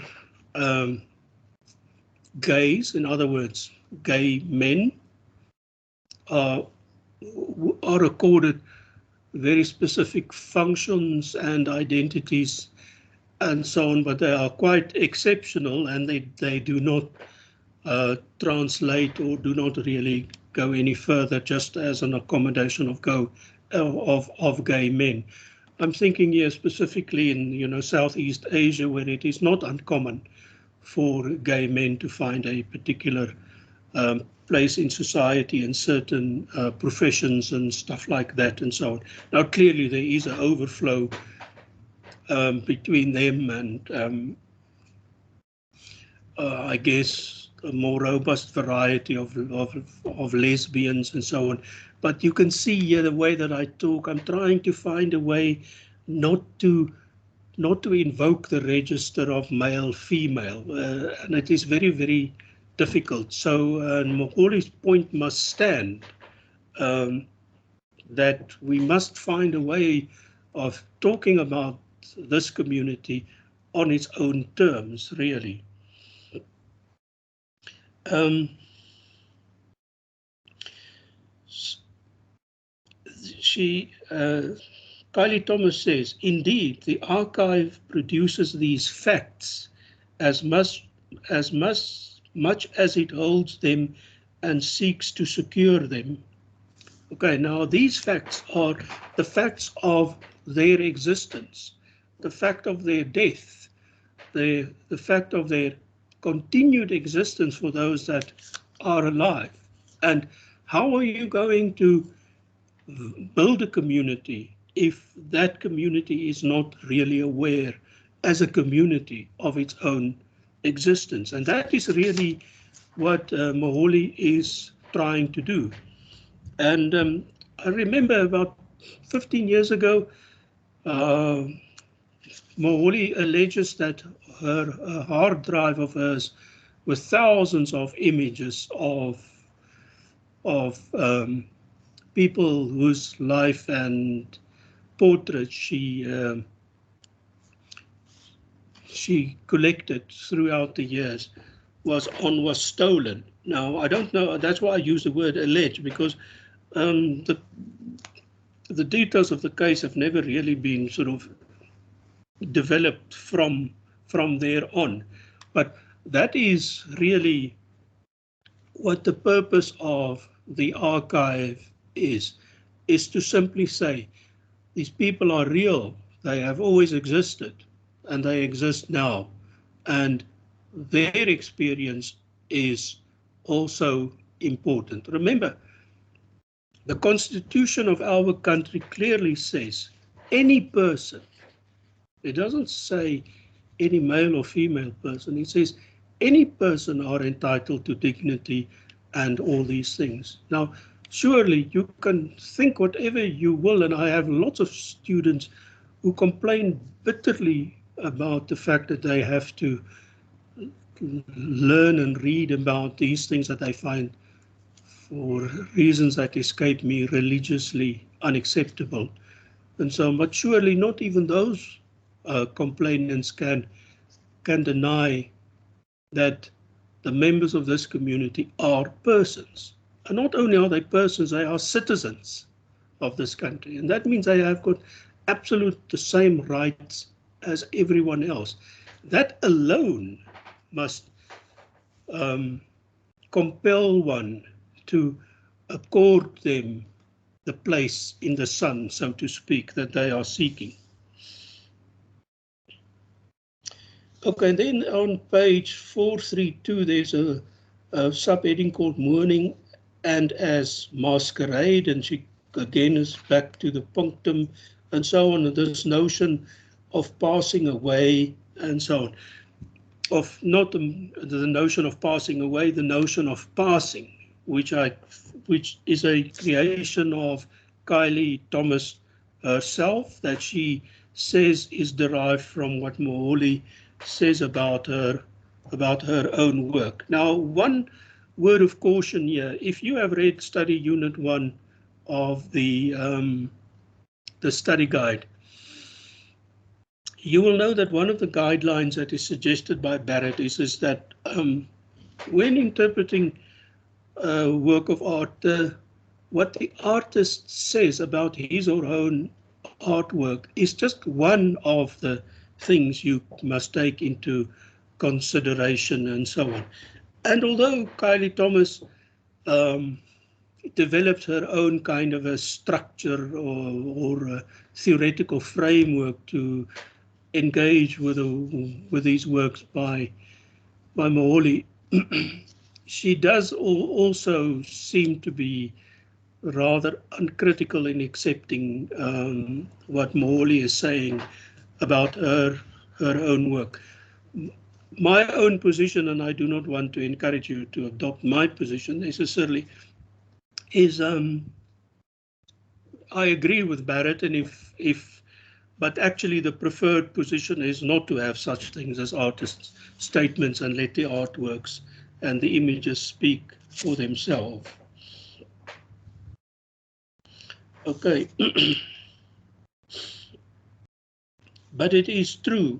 gays, in other words, gay men, are accorded very specific functions and identities and so on, but they are quite exceptional, and they do not translate or do not really go any further just as an accommodation of gay men. I'm thinking here specifically in Southeast Asia, where it is not uncommon for gay men to find a particular place in society and certain professions and stuff like that and so on. Now clearly there is an overflow between them and I guess a more robust variety of lesbians and so on. But you can see here the way that I talk, I'm trying to find a way not to invoke the register of male, female, and it is very, very difficult. So Moholi's point must stand, that we must find a way of talking about this community on its own terms, really. Kylie Thomas says, indeed, the archive produces these facts as much as it holds them and seeks to secure them. Okay, now these facts are the facts of their existence, the fact of their death, the fact of their continued existence for those that are alive. And how are you going to build a community if that community is not really aware as a community of its own existence? And that is really what Moholi is trying to do. And I remember about 15 years ago, Moholi alleges that a hard drive of hers with thousands of images of people whose life and portraits she collected throughout the years was stolen. Now I don't know. That's why I use the word allege, because the details of the case have never really been sort of developed from there on. But that is really what the purpose of the archive is to simply say, these people are real, they have always existed, and they exist now, and their experience is also important. Remember, the Constitution of our country clearly says any person, it doesn't say any male or female person, it says any person are entitled to dignity and all these things. Now, surely you can think whatever you will, and I have lots of students who complain bitterly about the fact that they have to learn and read about these things that they find, for reasons that escape me, religiously unacceptable. And so, but surely not even those complainants can deny that the members of this community are persons. And not only are they persons, they are citizens of this country. And that means they have got absolute the same rights as everyone else. That alone must compel one to accord them the place in the sun, so to speak, that they are seeking. Okay, and then on page 432, there's a subheading called Mourning and as Masquerade, and she again is back to the punctum and so on, and this notion of passing away and so on. Of not the notion of passing away, the notion of passing, which is a creation of Kylie Thomas herself, that she says is derived from what Moholi says about her own work. Now, one word of caution here: if you have read Study Unit 1 of the study guide, you will know that one of the guidelines that is suggested by Barrett is that when interpreting work of art, what the artist says about his or her own artwork is just one of the things you must take into consideration and so on. And although Kylie Thomas developed her own kind of a structure or a theoretical framework to engage with these works by Moholy, she does also seem to be rather uncritical in accepting what Moholy is saying about her own work. My own position, and I do not want to encourage you to adopt my position necessarily, is I agree with Barrett, and but actually the preferred position is not to have such things as artists' statements and let the artworks and the images speak for themselves. Okay. But it is true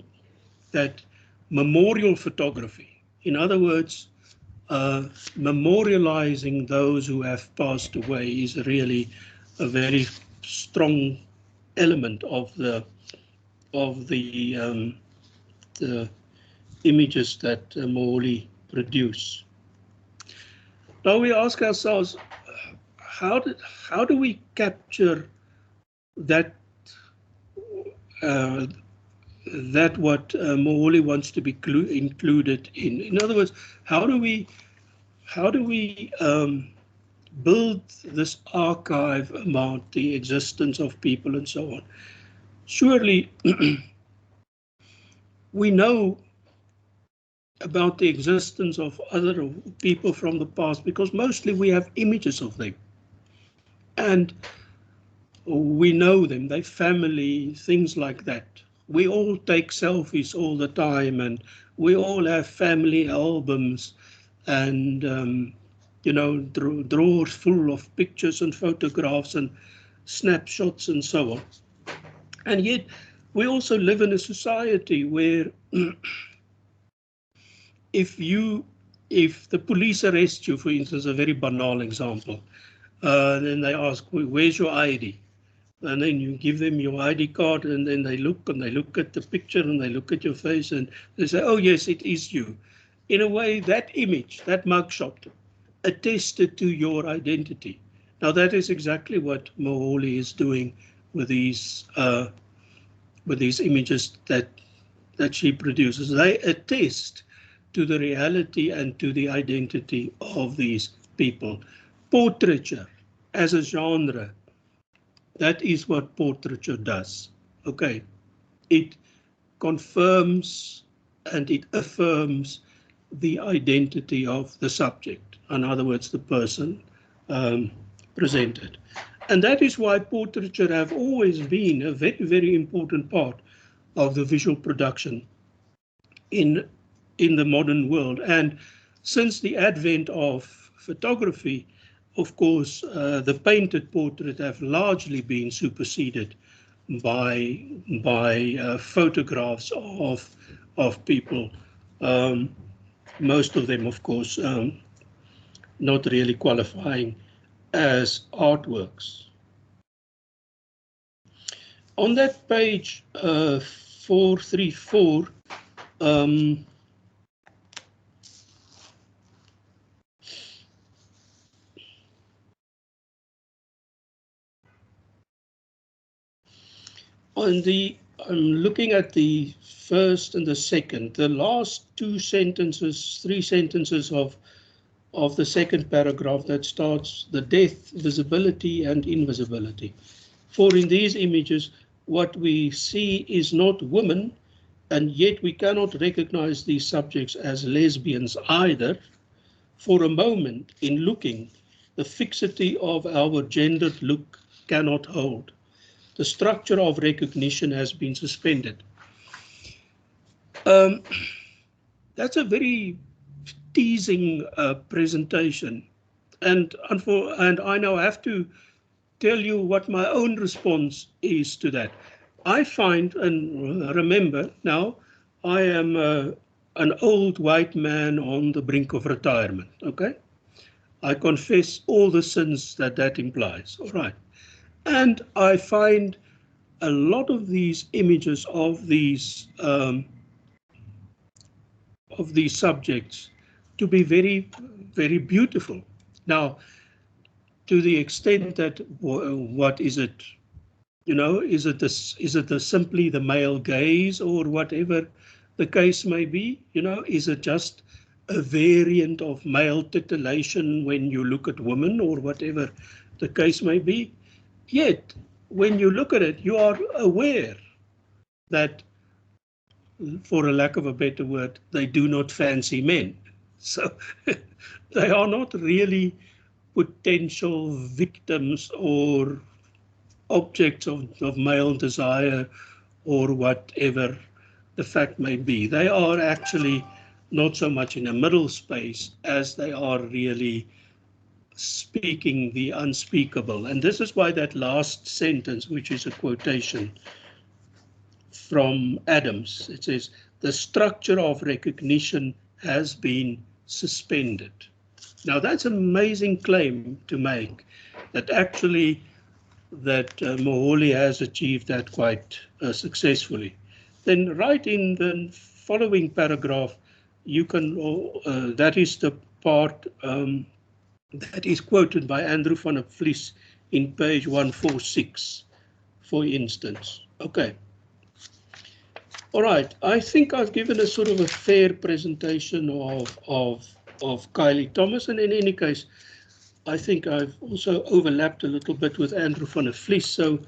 that memorial photography, in other words, memorializing those who have passed away, is really a very strong element of the images that Moholy produce. Now we ask ourselves, how do we capture that that what Moholy wants to be included in? In other words, how do we build this archive about the existence of people and so on? Surely we know about the existence of other people from the past because mostly we have images of them. And we know them, they family, things like that. We all take selfies all the time, and we all have family albums and drawers full of pictures and photographs and snapshots and so on. And yet we also live in a society where if the police arrest you, for instance, a very banal example, then they ask, where's your ID? And then you give them your ID card, and then they look at the picture and they look at your face and they say, oh yes, it is you. In a way, that image, that mugshot, attested to your identity. Now that is exactly what Moholy is doing with these images that she produces. They attest to the reality and to the identity of these people. Portraiture as a genre, that is what portraiture does. Okay, it confirms and it affirms the identity of the subject, in other words, the person presented. And that is why portraiture have always been a very, very important part of the visual production in the modern world. And since the advent of photography, of course, the painted portrait have largely been superseded by photographs of people. Most of them, of course, not really qualifying as artworks. On that page 434, I'm looking at the first and the second, the last three sentences of the second paragraph that starts the death, visibility and invisibility. For in these images, what we see is not women, and yet we cannot recognize these subjects as lesbians either. For a moment, in looking, the fixity of our gendered look cannot hold. The structure of recognition has been suspended. That's a very teasing presentation, and I now have to tell you what my own response is to that. I find, and remember now, I am an old white man on the brink of retirement, okay? I confess all the sins that that implies, all right? And I find a lot of these images of these subjects to be very, very beautiful. Now, to the extent that what is it? You know, is it simply the male gaze or whatever the case may be? You know, is it just a variant of male titillation when you look at women or whatever the case may be? Yet, when you look at it, you are aware that, for a lack of a better word, they do not fancy men. So they are not really potential victims or objects of male desire or whatever the fact may be. They are actually not so much in a middle space as they are really speaking the unspeakable. And this is why that last sentence, which is a quotation from Adams, it says, the structure of recognition has been suspended. Now that's an amazing claim to make, that actually that Moholy has achieved that quite successfully. Then right in the following paragraph, you can, that is the part that is quoted by Andrew van der Vlies in page 146, for instance. Okay. All right, I think I've given a sort of a fair presentation of Kylie Thomas, and in any case, I think I've also overlapped a little bit with Andrew van der Vlies, so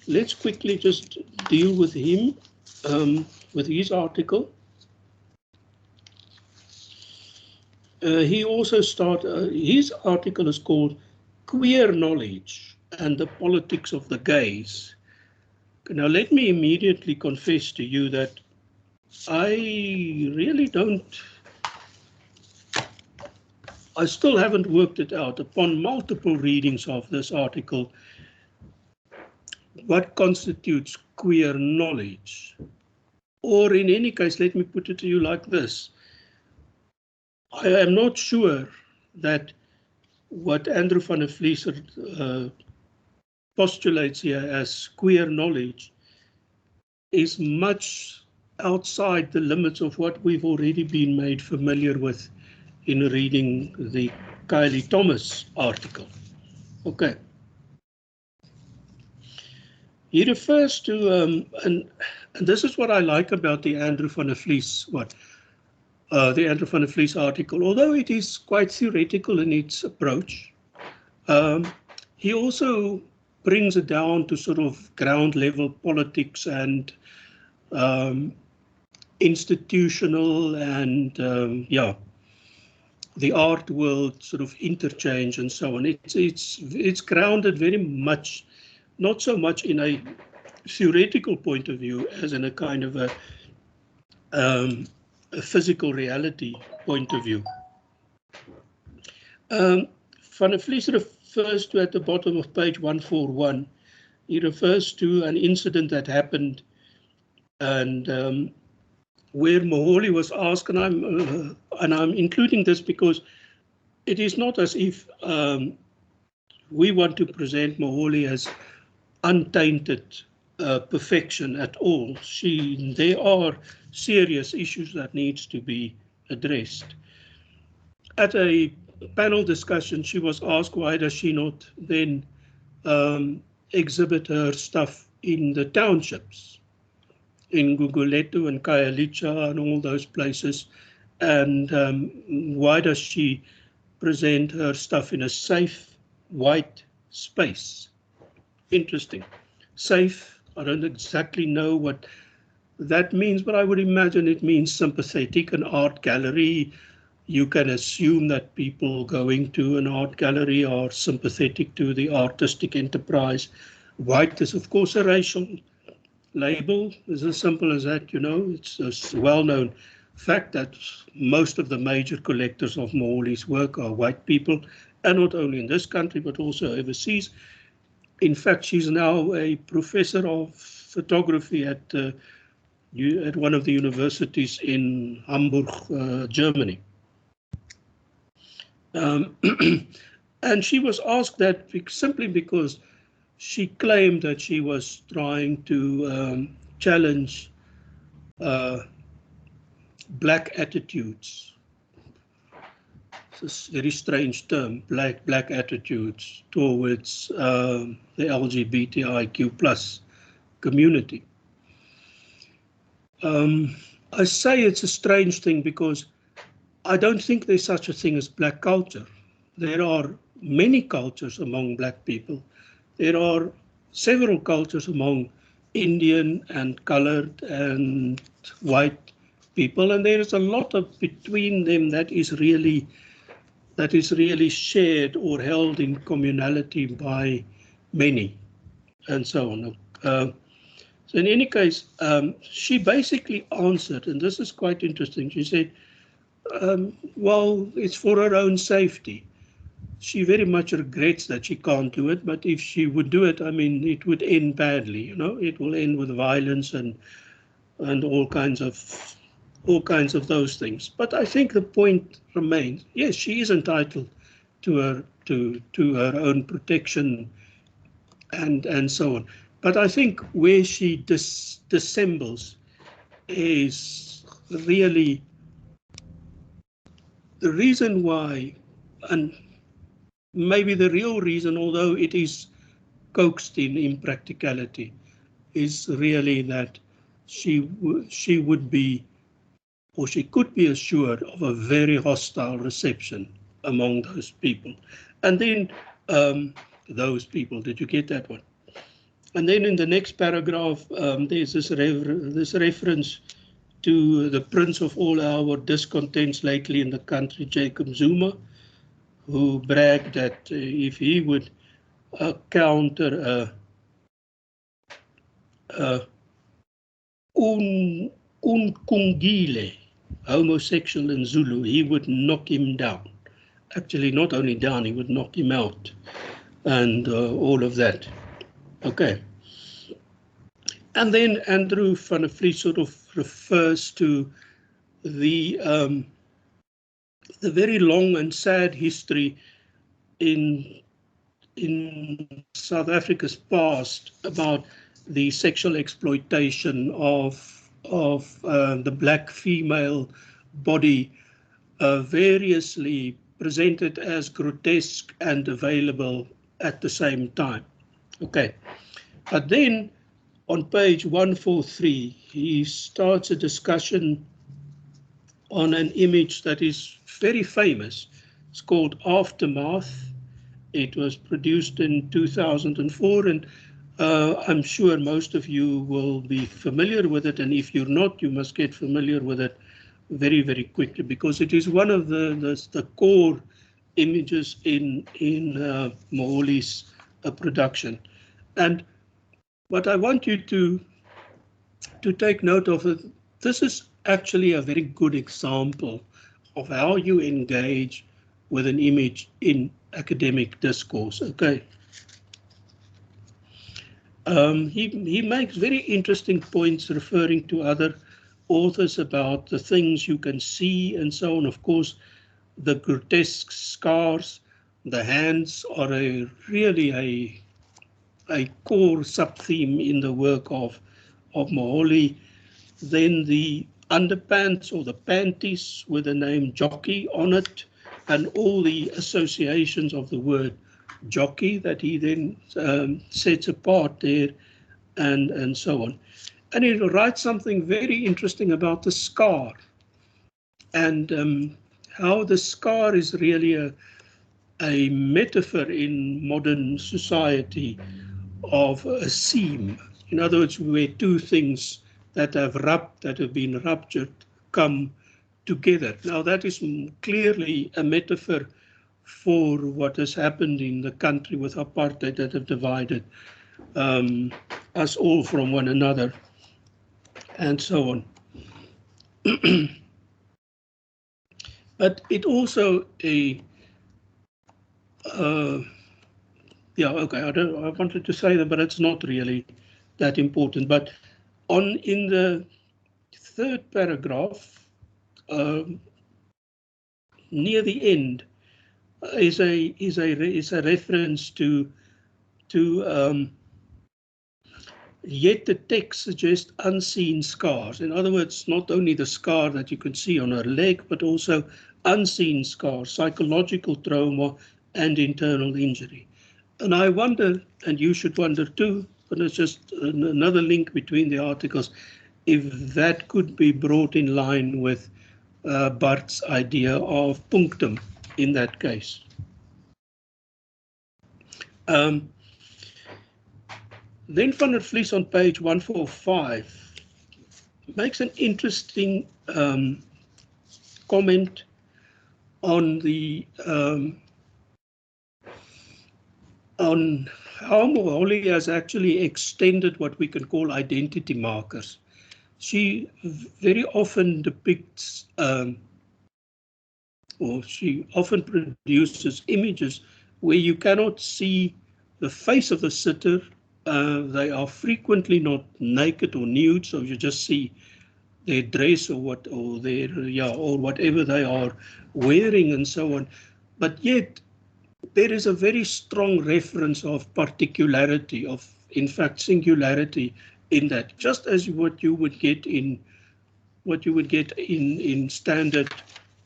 let's quickly just deal with him, with his article. He also his article is called Queer Knowledge and the Politics of the Gaze. Now, let me immediately confess to you that I really I still haven't worked it out upon multiple readings of this article, what constitutes queer knowledge. Or in any case, let me put it to you like this. I am not sure that what Andrew van der Vlies postulates here as queer knowledge is much outside the limits of what we've already been made familiar with in reading the Kylie Thomas article. Okay. He refers to, and this is what I like about the Andrew van der Vlies, the Andrew van der Vlies article, although it is quite theoretical in its approach, he also brings it down to sort of ground level politics and institutional and, yeah, the art world sort of interchange and so on. It's grounded very much, not so much in a theoretical point of view as in a kind of a physical reality point of view. Van der Vlies refers to, at the bottom of page 141, he refers to an incident that happened and where Moholy was asked, and I'm including this because it is not as if we want to present Moholy as untainted perfection at all. There are serious issues that needs to be addressed. At a panel discussion, she was asked why does she not then exhibit her stuff in the townships, in Guguletu and Khayelitsha and all those places, and why does she present her stuff in a safe white space? Interesting. Safe, I don't exactly know what that means, but I would imagine it means sympathetic. An art gallery, you can assume that people going to an art gallery are sympathetic to the artistic enterprise. White is, of course, a racial label. It's as simple as that, you know. It's a well-known fact that most of the major collectors of Moholy's work are white people, and not only in this country, but also overseas. In fact, she's now a professor of photography at at one of the universities in Hamburg, Germany. And she was asked that simply because she claimed that she was trying to challenge black attitudes. It's a very strange term, black attitudes towards the LGBTIQ plus community. I say it's a strange thing because I don't think there's such a thing as black culture. There are many cultures among black people. There are several cultures among Indian and colored and white people, and there is a lot of between them that is really shared or held in communality by many, and so on. So in any case, she basically answered, and this is quite interesting. She said, well, it's for her own safety. She very much regrets that she can't do it, but if she would do it, I mean, it would end badly. You know, it will end with violence and all kinds of those things. But I think the point remains: yes, she is entitled to her own protection and so on. But I think where she dissembles is really the reason why, and maybe the real reason, although it is coaxed in impracticality, is really that she would be, or she could be assured of a very hostile reception among those people. And then those people, did you get that one? And then in the next paragraph, there's this reference to the prince of all our discontents lately in the country, Jacob Zuma, who bragged that if he would counter unkungile, homosexual in Zulu, he would knock him down. Actually, not only down, he would knock him out, and all of that. Okay. And then Andrew van der Vliet sort of refers to the very long and sad history in South Africa's past about the sexual exploitation of the black female body, variously presented as grotesque and available at the same time. Okay, but then on page 143, he starts a discussion on an image that is very famous. It's called Aftermath. It was produced in 2004, and I'm sure most of you will be familiar with it, and if you're not, you must get familiar with it very, very quickly, because it is one of the core images in Moholi's production. And what I want you to take note of is this is actually a very good example of how you engage with an image in academic discourse. Okay. He makes very interesting points referring to other authors about the things you can see and so on. Of course, the grotesque scars, the hands are really a core sub-theme in the work of Moholi. Then the underpants or the panties with the name jockey on it, and all the associations of the word jockey that he then sets apart there, and so on. And he writes something very interesting about the scar, and how the scar is really a metaphor in modern society of a seam. In other words, where two things that have been ruptured come together. Now that is clearly a metaphor for what has happened in the country with apartheid, that have divided us all from one another, and so on. But it also yeah, okay, I wanted to say that, but it's not really that important. But in the third paragraph, near the end, is a reference to yet the text suggests unseen scars. In other words, not only the scar that you can see on her leg, but also unseen scars, psychological trauma, and internal injury. And I wonder, and you should wonder too, and it's just another link between the articles, if that could be brought in line with Bart's idea of punctum in that case. Then Van der Vlies on page 145 makes an interesting comment on the on how Moholy has actually extended what we can call identity markers. She very often depicts, or she often produces images where you cannot see the face of the sitter. They are frequently not naked or nude, so you just see their dress or whatever they are wearing and so on. But yet there is a very strong reference of particularity, of in fact singularity in that, just as what you would get in standard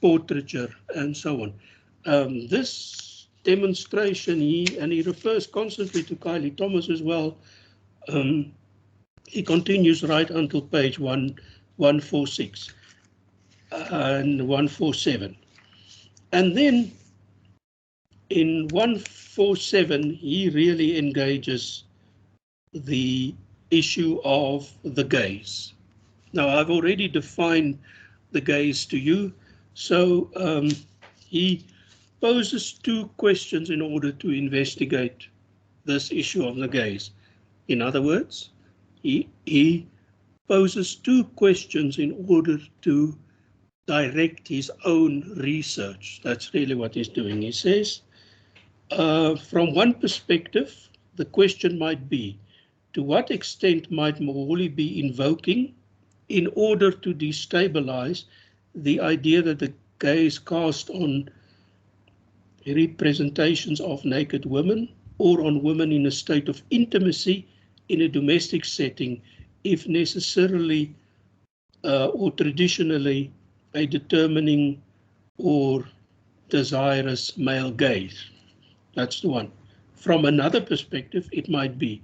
portraiture and so on. This demonstration, he refers constantly to Kylie Thomas as well. He continues right until page 146 and 147. And then in 147, he really engages the issue of the gaze. Now, I've already defined the gaze to you, so he poses two questions in order to investigate this issue of the gaze. In other words, he poses two questions in order to direct his own research. That's really what he's doing. He says, from one perspective, the question might be, to what extent might Moholy be invoking in order to destabilize the idea that the gaze cast on representations of naked women or on women in a state of intimacy in a domestic setting, if necessarily or traditionally a determining or desirous male gaze. That's the one. From another perspective, it might be,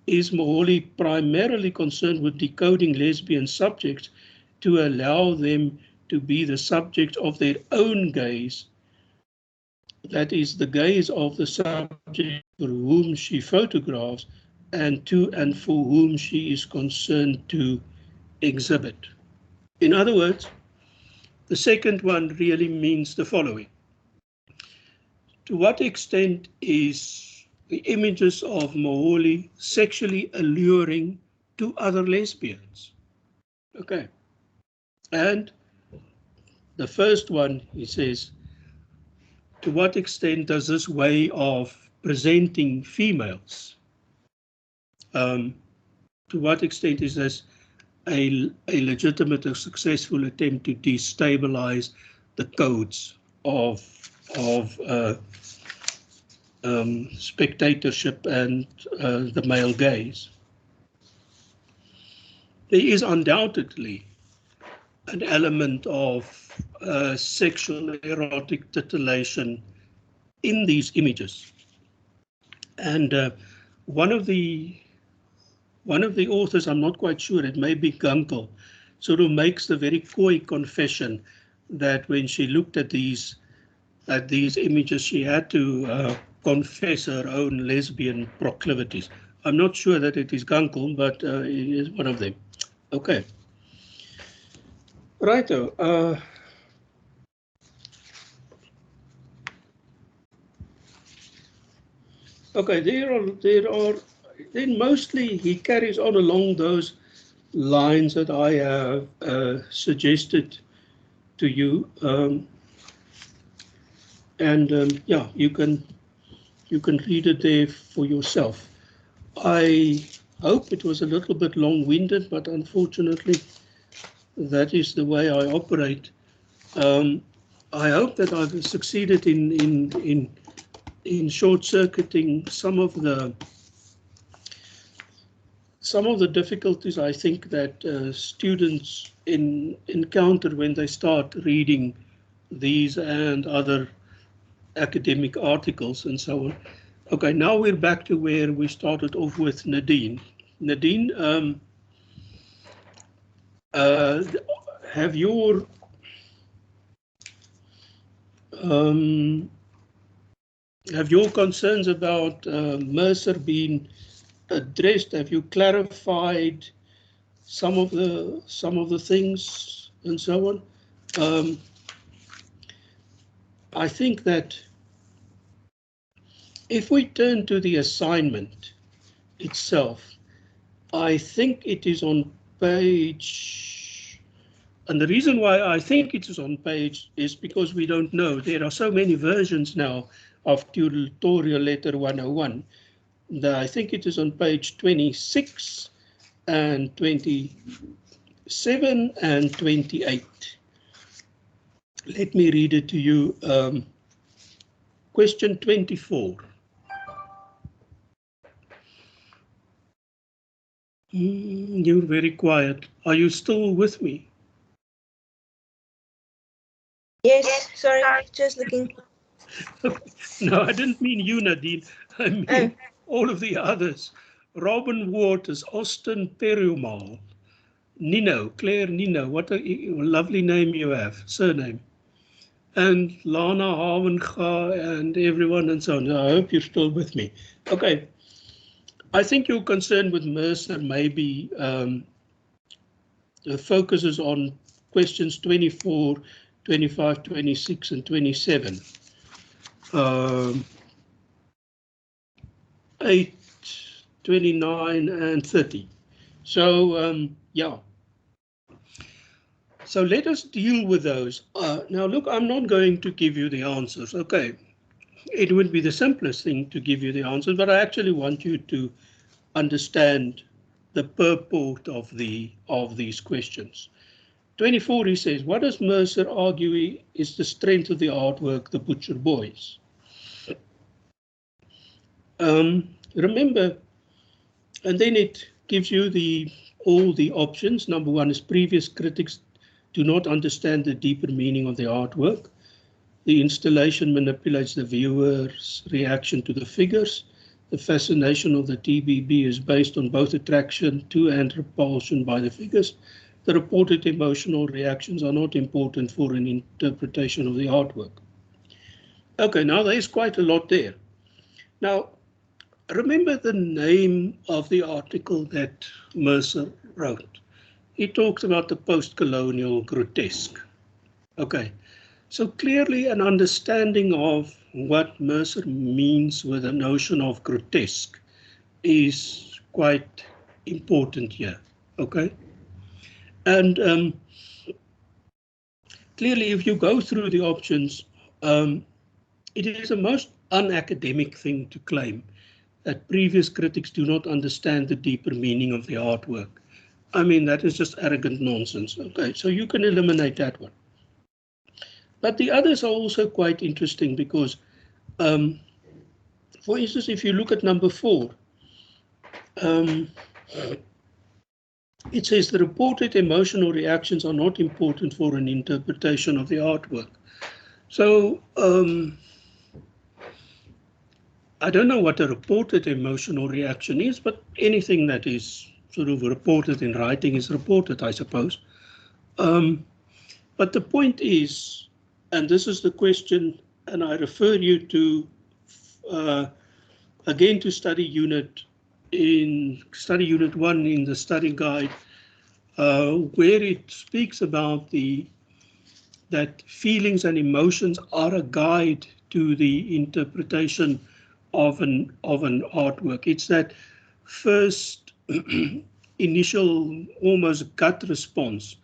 is Moholy primarily concerned with decoding lesbian subjects to allow them to be the subject of their own gaze, that is the gaze of the subject for whom she photographs and to and for whom she is concerned to exhibit. In other words, the second one really means the following. To what extent is the images of Moholy sexually alluring to other lesbians? Okay. And the first one, he says, to what extent does this way of presenting females, to what extent is this a legitimate or successful attempt to destabilize the codes of spectatorship and the male gaze? There is undoubtedly an element of sexual erotic titillation in these images. And one of the authors, I'm not quite sure, it may be Gunkel, sort of makes the very coy confession that when she looked at these images, she had to confess her own lesbian proclivities. I'm not sure that it is Gunkel, but it is one of them. Okay. Righto. Okay, there are. Then mostly he carries on along those lines that I have suggested to you, yeah, you can read it there for yourself. I hope it was a little bit long-winded, but unfortunately that is the way I operate. I hope that I've succeeded in short-circuiting some of the difficulties I think that students encounter when they start reading these and other academic articles and so on. Okay, now we're back to where we started off with Nadine. Nadine, have your concerns about Mercer been addressed? Have you clarified some of the things and so on? I think that if we turn to the assignment itself, I think it is on page, and the reason why I think it is on page is because we don't know. There are so many versions now of Tutorial Letter 101 that I think it is on page 26 and 27 and 28. Let me read it to you. Question 24. You're very quiet. Are you still with me? Yes, sorry, just looking. No, I didn't mean you, Nadine. I mean all of the others. Robin Waters, Austin Perumal, Nino, Claire Nino, what a lovely name you have, surname. And Lana Havenga and everyone and so on. I hope you're still with me. Okay. I think your concern with Mercer maybe focuses on questions 24, 25, 26, and 27. 8, 29, and 30. So, yeah. So let us deal with those. Now, look, I'm not going to give you the answers. Okay. It would be the simplest thing to give you the answers, but I actually want you to understand the purport of these questions. 24, he says, what does Mercer argue is the strength of the artwork, The Butcher Boys? Remember, and then it gives you all the options. Number one is previous critics do not understand the deeper meaning of the artwork. The installation manipulates the viewer's reaction to the figures. The fascination of the TBB is based on both attraction to and repulsion by the figures. The reported emotional reactions are not important for an interpretation of the artwork. Okay, now there's quite a lot there. Now, remember the name of the article that Mercer wrote. He talks about the post-colonial grotesque. Okay, so clearly an understanding of what Mercer means with the notion of grotesque is quite important here, okay? And clearly, if you go through the options, it is a most unacademic thing to claim that previous critics do not understand the deeper meaning of the artwork. I mean, that is just arrogant nonsense. Okay, so you can eliminate that one. But the others are also quite interesting because, for instance, if you look at number 4, it says the reported emotional reactions are not important for an interpretation of the artwork. So I don't know what a reported emotional reaction is, but anything that is sort of reported in writing is reported, I suppose. But the point is, and this is the question, and I refer you to, again, to study unit 1 in the study guide, where it speaks about that feelings and emotions are a guide to the interpretation of an artwork. It's that first initial almost gut response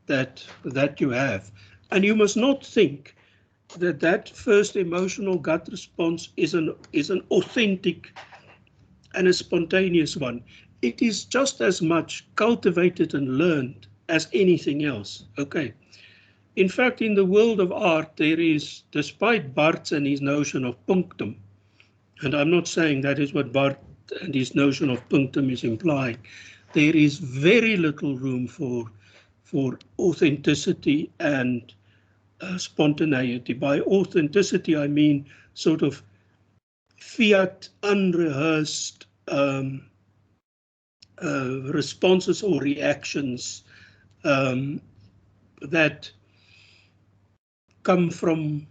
that you have, and you must not think that first emotional gut response is an authentic and a spontaneous one. It is just as much cultivated and learned as anything else. Okay. In fact, in the world of art, there is, despite Barthes and his notion of punctum, and I'm not saying that is what Barthes and his notion of punctum is implying, there is very little room for authenticity and spontaneity. By authenticity, I mean sort of fiat, unrehearsed responses or reactions that come from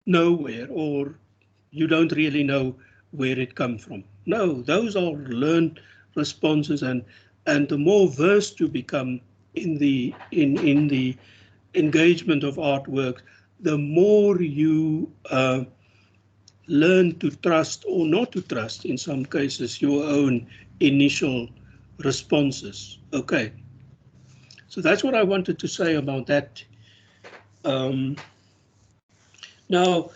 nowhere, or you don't really know where it comes from. No, those are learned responses, and the more versed you become in the engagement of artwork, the more you learn to trust, or not to trust in some cases, your own initial responses. Okay, so that's what I wanted to say about that. Now,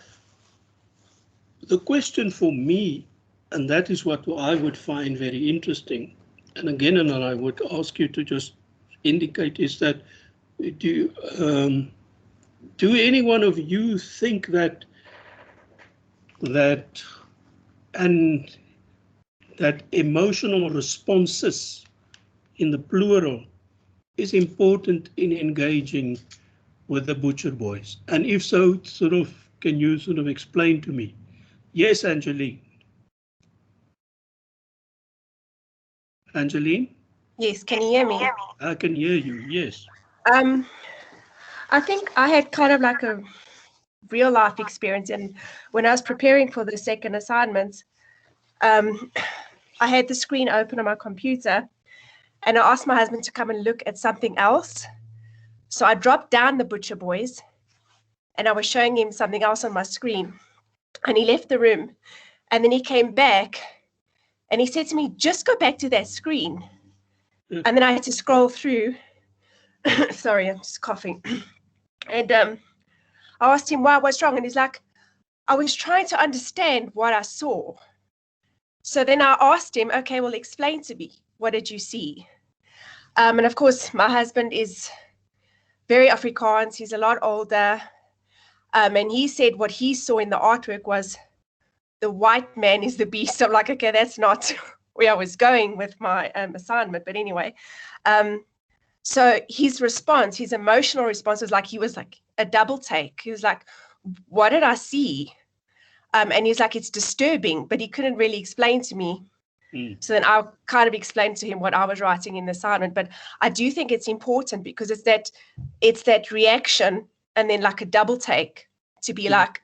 the question for me, and that is what I would find very interesting, and again, and I would ask you to just indicate, is that do any one of you think that emotional responses in the plural is important in engaging with the Butcher Boys? And if so, can you sort of explain to me? Yes, Angeline. Angeline? Yes, can you hear me? I can hear you, yes. I think I had kind of like a real life experience, and when I was preparing for the second assignment, I had the screen open on my computer, and I asked my husband to come and look at something else. So I dropped down the Butcher Boys, and I was showing him something else on my screen, and he left the room, and then he came back, and he said to me, just go back to that screen. And then I had to scroll through. Sorry, I'm just coughing. And I asked him, what's wrong? And he's like, I was trying to understand what I saw. So then I asked him, okay, well, explain to me. What did you see? And of course, my husband is very Afrikaans. He's a lot older. And he said what he saw in the artwork was the white man is the beast. I'm like, okay, that's not where I was going with my assignment. But anyway, so his response, his emotional response was like, he was like a double take. He was like, what did I see? And he's like, it's disturbing, but he couldn't really explain to me. So then I kind of explained to him what I was writing in the assignment. But I do think it's important because it's that reaction and then like a double take to be like,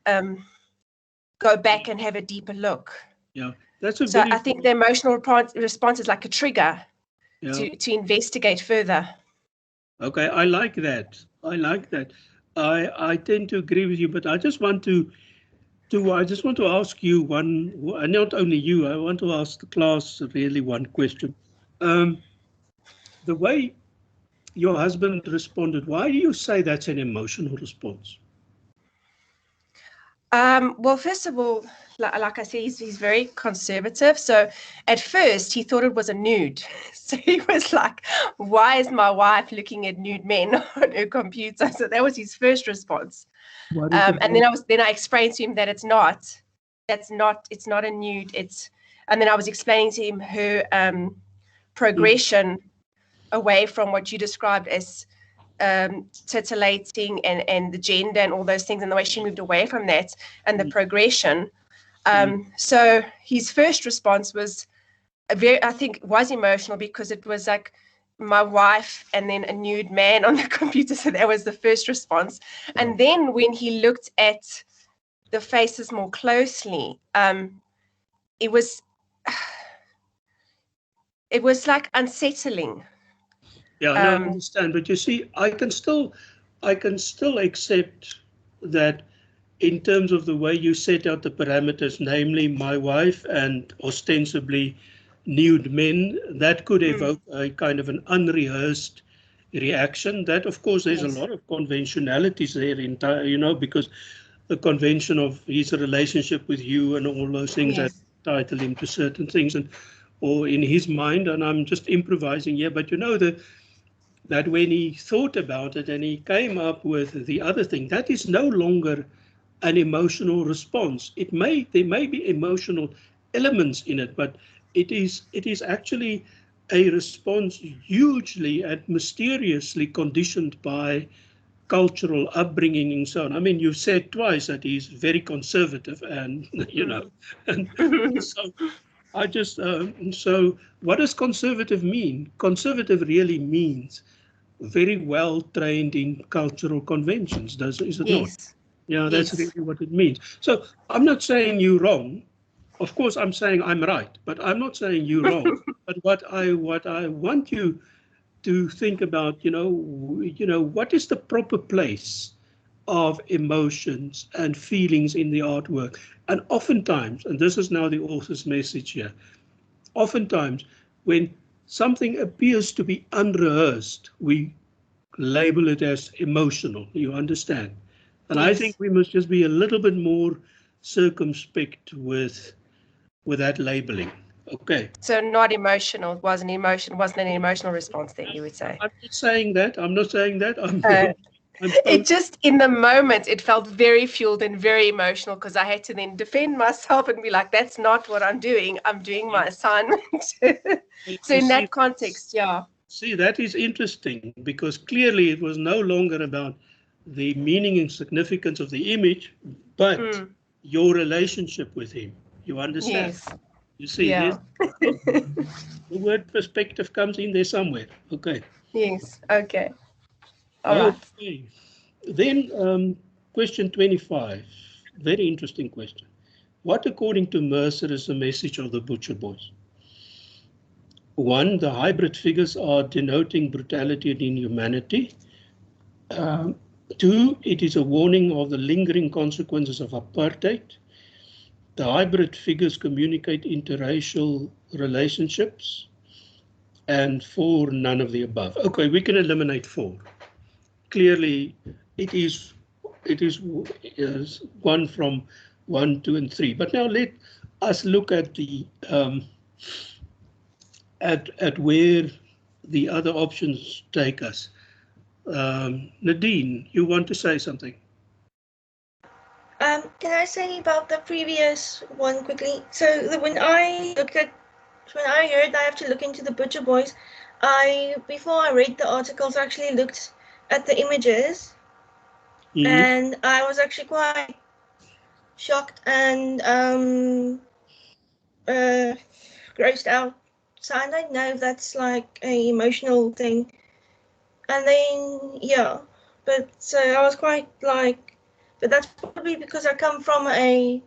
go back and have a deeper look. Yeah, that's a so I think the emotional response is like a trigger to investigate further. Okay, I like that. I tend to agree with you, but I just want to ask you one, not only you, I want to ask the class really one question. The way your husband responded, why do you say that's an emotional response? Well, first of all, like I said, he's very conservative. So at first he thought it was a nude. So he was like, why is my wife looking at nude men on her computer? So that was his first response. And then I explained to him that it's not a nude. And then I was explaining to him her progression away from what you described as titillating and the gender and all those things, and the way she moved away from that and the progression. So his first response was I think was emotional, because it was like my wife and then a nude man on the computer. So that was the first response. And then when he looked at the faces more closely, it was like unsettling. Yeah, no, I understand. But you see, I can still accept that in terms of the way you set out the parameters, namely my wife and ostensibly nude men, that could evoke a kind of an unrehearsed reaction. That, of course, there's a lot of conventionalities there, because the convention of his relationship with you and all those things that entitle him to certain things, or in his mind, and I'm just improvising here, but that when he thought about it and he came up with the other thing, that is no longer an emotional response. There may be emotional elements in it, but it is actually a response hugely and mysteriously conditioned by cultural upbringing and so on. I mean, you've said twice that he's very conservative, and and so I just so what does conservative mean? Conservative really means very well trained in cultural conventions, is it not? Yes. Yeah, that's Yes. really what it means. So I'm not saying you're wrong. Of course, I'm saying I'm right, but I'm not saying you're wrong. But what I want you to think about, what is the proper place of emotions and feelings in the artwork? And oftentimes, and this is now the author's message here, oftentimes when something appears to be unrehearsed, we label it as emotional. You understand? And I think Yes. we must just be a little bit more circumspect with that labeling. Okay. So not emotional, wasn't an emotional response then, you would say. I'm not saying that. I'm not saying that. Uh, I'm It just, in the moment, it felt very fueled and very emotional because I had to then defend myself and be like, that's not what I'm doing. I'm doing my assignment. So in that context, yeah. See, that is interesting because clearly it was no longer about the meaning and significance of the image, but your relationship with him. You understand? Yes. You see, Yeah. the word perspective comes in there somewhere. Okay. Yes. Okay. All right. Okay. Then question 25, very interesting question. What, according to Mercer, is the message of the Butcher Boys? One, the hybrid figures are denoting brutality and inhumanity. Two, it is a warning of the lingering consequences of apartheid. The hybrid figures communicate interracial relationships. And four, none of the above. Okay, we can eliminate four. Clearly, it is one from 1, 2, and 3. But now let us look at the at where the other options take us. Nadine, you want to say something? Can I say about the previous one quickly? So when I heard I have to look into the Butcher Boys, before I read the articles, I actually looked at the images, and I was actually quite shocked and grossed out. So I don't know if that's like an emotional thing. And then yeah, but so I was quite like, but that's probably because I come from a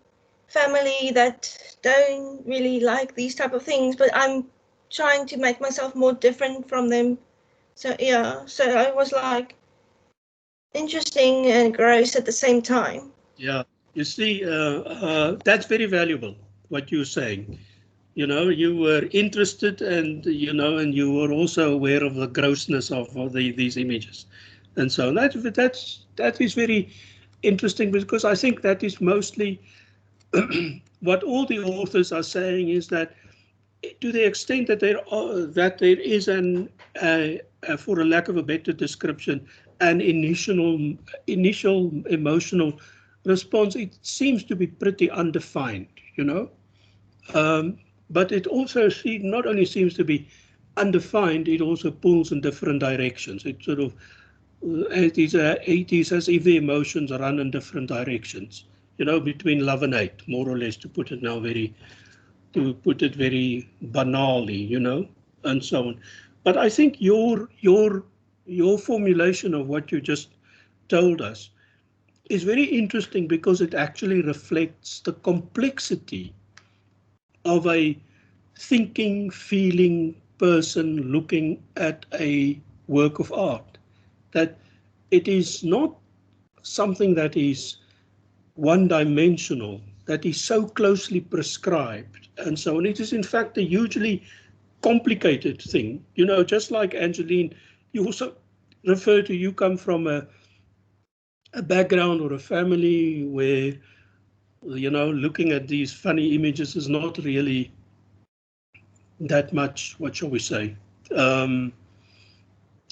family that don't really like these type of things, but I'm trying to make myself more different from them. So yeah, so I was like interesting and gross at the same time. Yeah, you see, that's very valuable, what you're saying. You were interested and, and you were also aware of the grossness of these images. And so that is very interesting because I think that is mostly what all the authors are saying is that to the extent that there is for a lack of a better description, an initial emotional response, it seems to be pretty undefined, but it also not only seems to be undefined, it also pulls in different directions. It sort of it is as if the emotions run in different directions, between love and hate, more or less, to put it very banally, and so on. But I think your formulation of what you just told us is very interesting because it actually reflects the complexity of a thinking, feeling person looking at a work of art. That it is not something that is one-dimensional, that is so closely prescribed, and so on. It is in fact a hugely complicated thing. Just like Angeline, you also you come from a background or a family where, looking at these funny images is not really that much, what shall we say,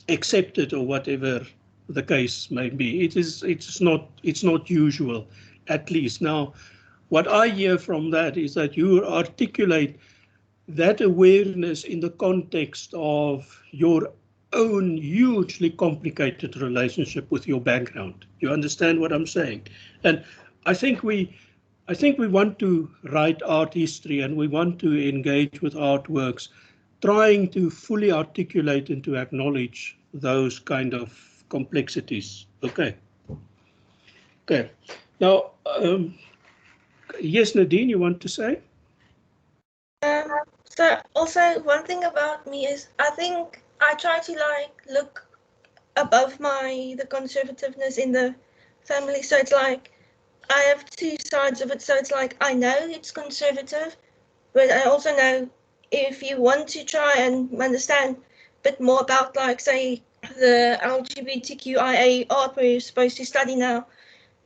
accepted or whatever the case may be. It's not usual, at least. Now, what I hear from that is that you articulate that awareness in the context of your own hugely complicated relationship with your background. You understand what I'm saying? And I think we want to write art history and we want to engage with artworks, trying to fully articulate and to acknowledge those kind of complexities. Okay. Okay. Now, yes, Nadine, you want to say? So also one thing about me is I think I try to like look above the conservativeness in the family. So it's like I have two sides of it. So it's like I know it's conservative, but I also know if you want to try and understand a bit more about, like, say, the LGBTQIA art where you're supposed to study now,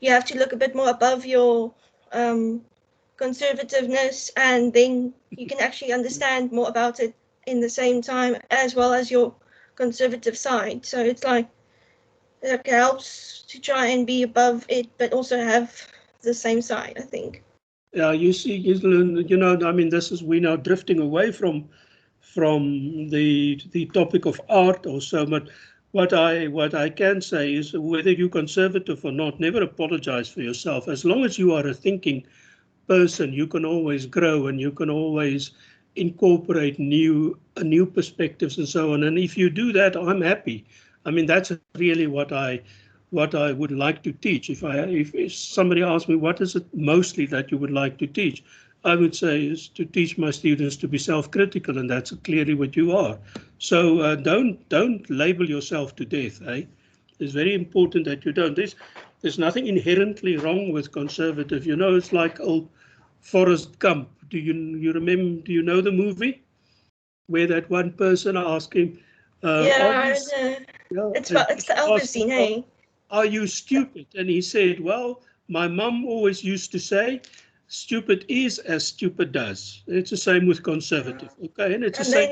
you have to look a bit more above your conservativeness, and then you can actually understand more about it in the same time, as well as your conservative side. So it's like it helps to try and be above it, but also have the same side, I think. Yeah, you see, you know, I mean, we're now drifting away from the topic of art or so, but what I can say is whether you're conservative or not, never apologize for yourself. As long as you are a thinking person, you can always grow and you can always incorporate new perspectives and so on. And if you do that, I'm happy. I mean, that's really what I would like to teach. If somebody asks me what is it mostly that you would like to teach, I would say is to teach my students to be self-critical, and that's clearly what you are. So don't label yourself to death. It's very important that you don't. There's nothing inherently wrong with conservative. You know, it's like old Forrest Gump. Do you remember? Do you know the movie where that one person asked him? It's the Elvis scene, hey. Are you stupid? And he said, well, my mum always used to say, stupid is as stupid does. It's the same with conservative. Okay, and it's the same.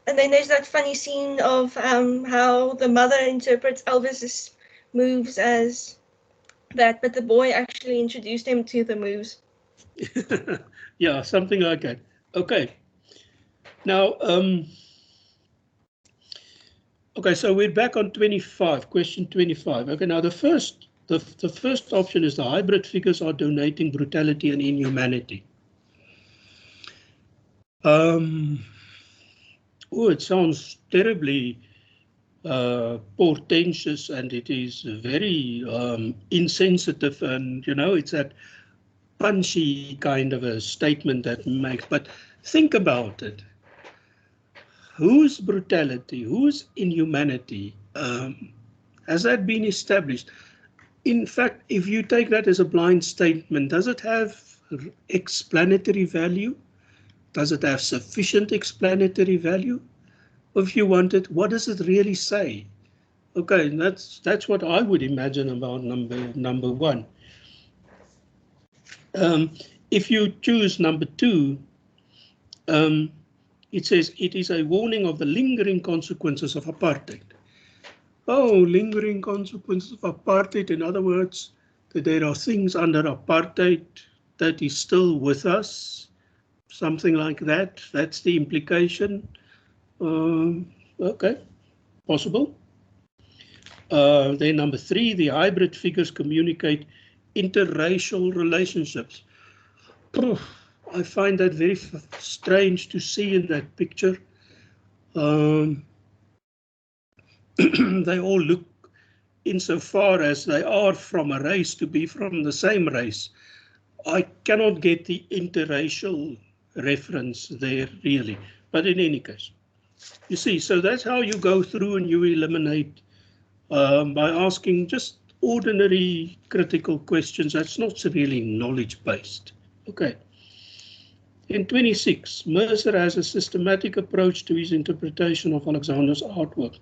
And then there's that funny scene of how the mother interprets Elvis's moves as that, but the boy actually introduced him to the moves. Yeah, something like that. Okay. Now, okay, so we're back on 25, question 25. Okay, now the first option is the hybrid figures are donating brutality and inhumanity. It sounds terribly portentous, and it is very insensitive, and you know, it's that punchy kind of a statement that makes, but think about it. Whose brutality, whose inhumanity has that been established? In fact, if you take that as a blind statement, does it have explanatory value? Does it have sufficient explanatory value? Or if you want it, what does it really say? Okay, that's what I would imagine about number one. If you choose number two, it says it is a warning of the lingering consequences of apartheid. Oh, lingering consequences of apartheid. In other words, that there are things under apartheid that is still with us. Something like that. That's the implication. Okay, possible. Then number three, the hybrid figures communicate interracial relationships. I find that very strange to see in that picture. They all look, insofar as they are from a race, to be from the same race. I cannot get the interracial reference there really, but in any case, you see, so that's how you go through and you eliminate by asking just ordinary critical questions. That's not really knowledge-based. Okay. In 26, Mercer has a systematic approach to his interpretation of Alexander's artwork.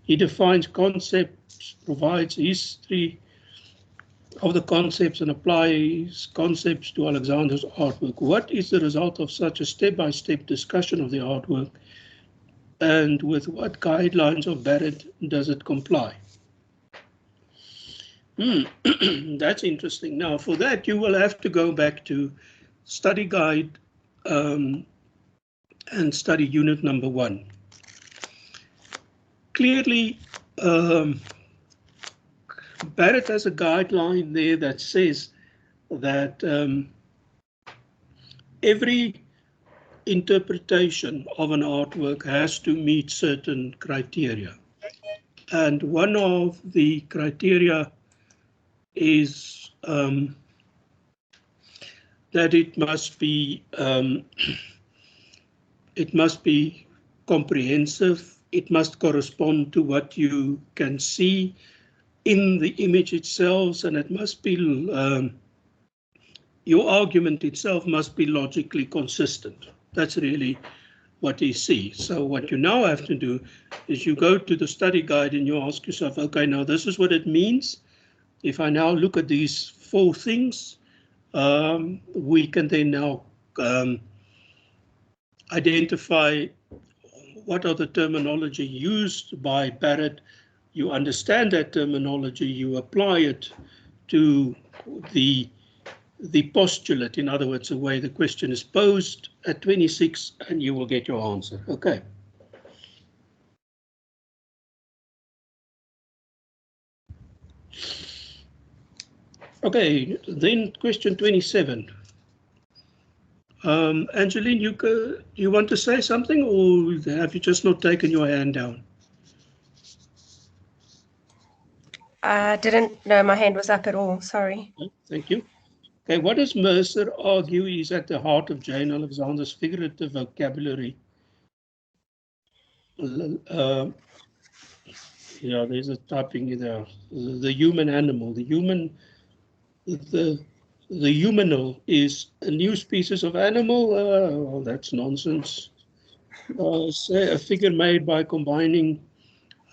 He defines concepts, provides history of the concepts, and applies concepts to Alexander's artwork. What is the result of such a step-by-step discussion of the artwork? and with what guidelines of Barrett does it comply? That's interesting. Now, for that, you will have to go back to study guide and study unit number 1. Clearly, Barrett has a guideline there that says that every interpretation of an artwork has to meet certain criteria. And one of the criteria is that it must be comprehensive. It must correspond to what you can see in the image itself, and it must be your argument itself must be logically consistent. That's really what you see. So what you now have to do is you go to the study guide and you ask yourself, okay, now this is what it means. If I now look at these 4 things, we can then now identify what are the terminology used by Barrett. You understand that terminology, you apply it to the postulate, in other words, the way the question is posed at 26, and you will get your answer. Okay. Okay, then question 27. Angeline, you want to say something, or have you just not taken your hand down? I didn't know my hand was up at all, sorry. Thank you. Okay, what does Mercer argue is at the heart of Jane Alexander's figurative vocabulary? Yeah, there's a typing in there. The human animal, the humanal is a new species of animal. Well, that's nonsense. Say a figure made by combining.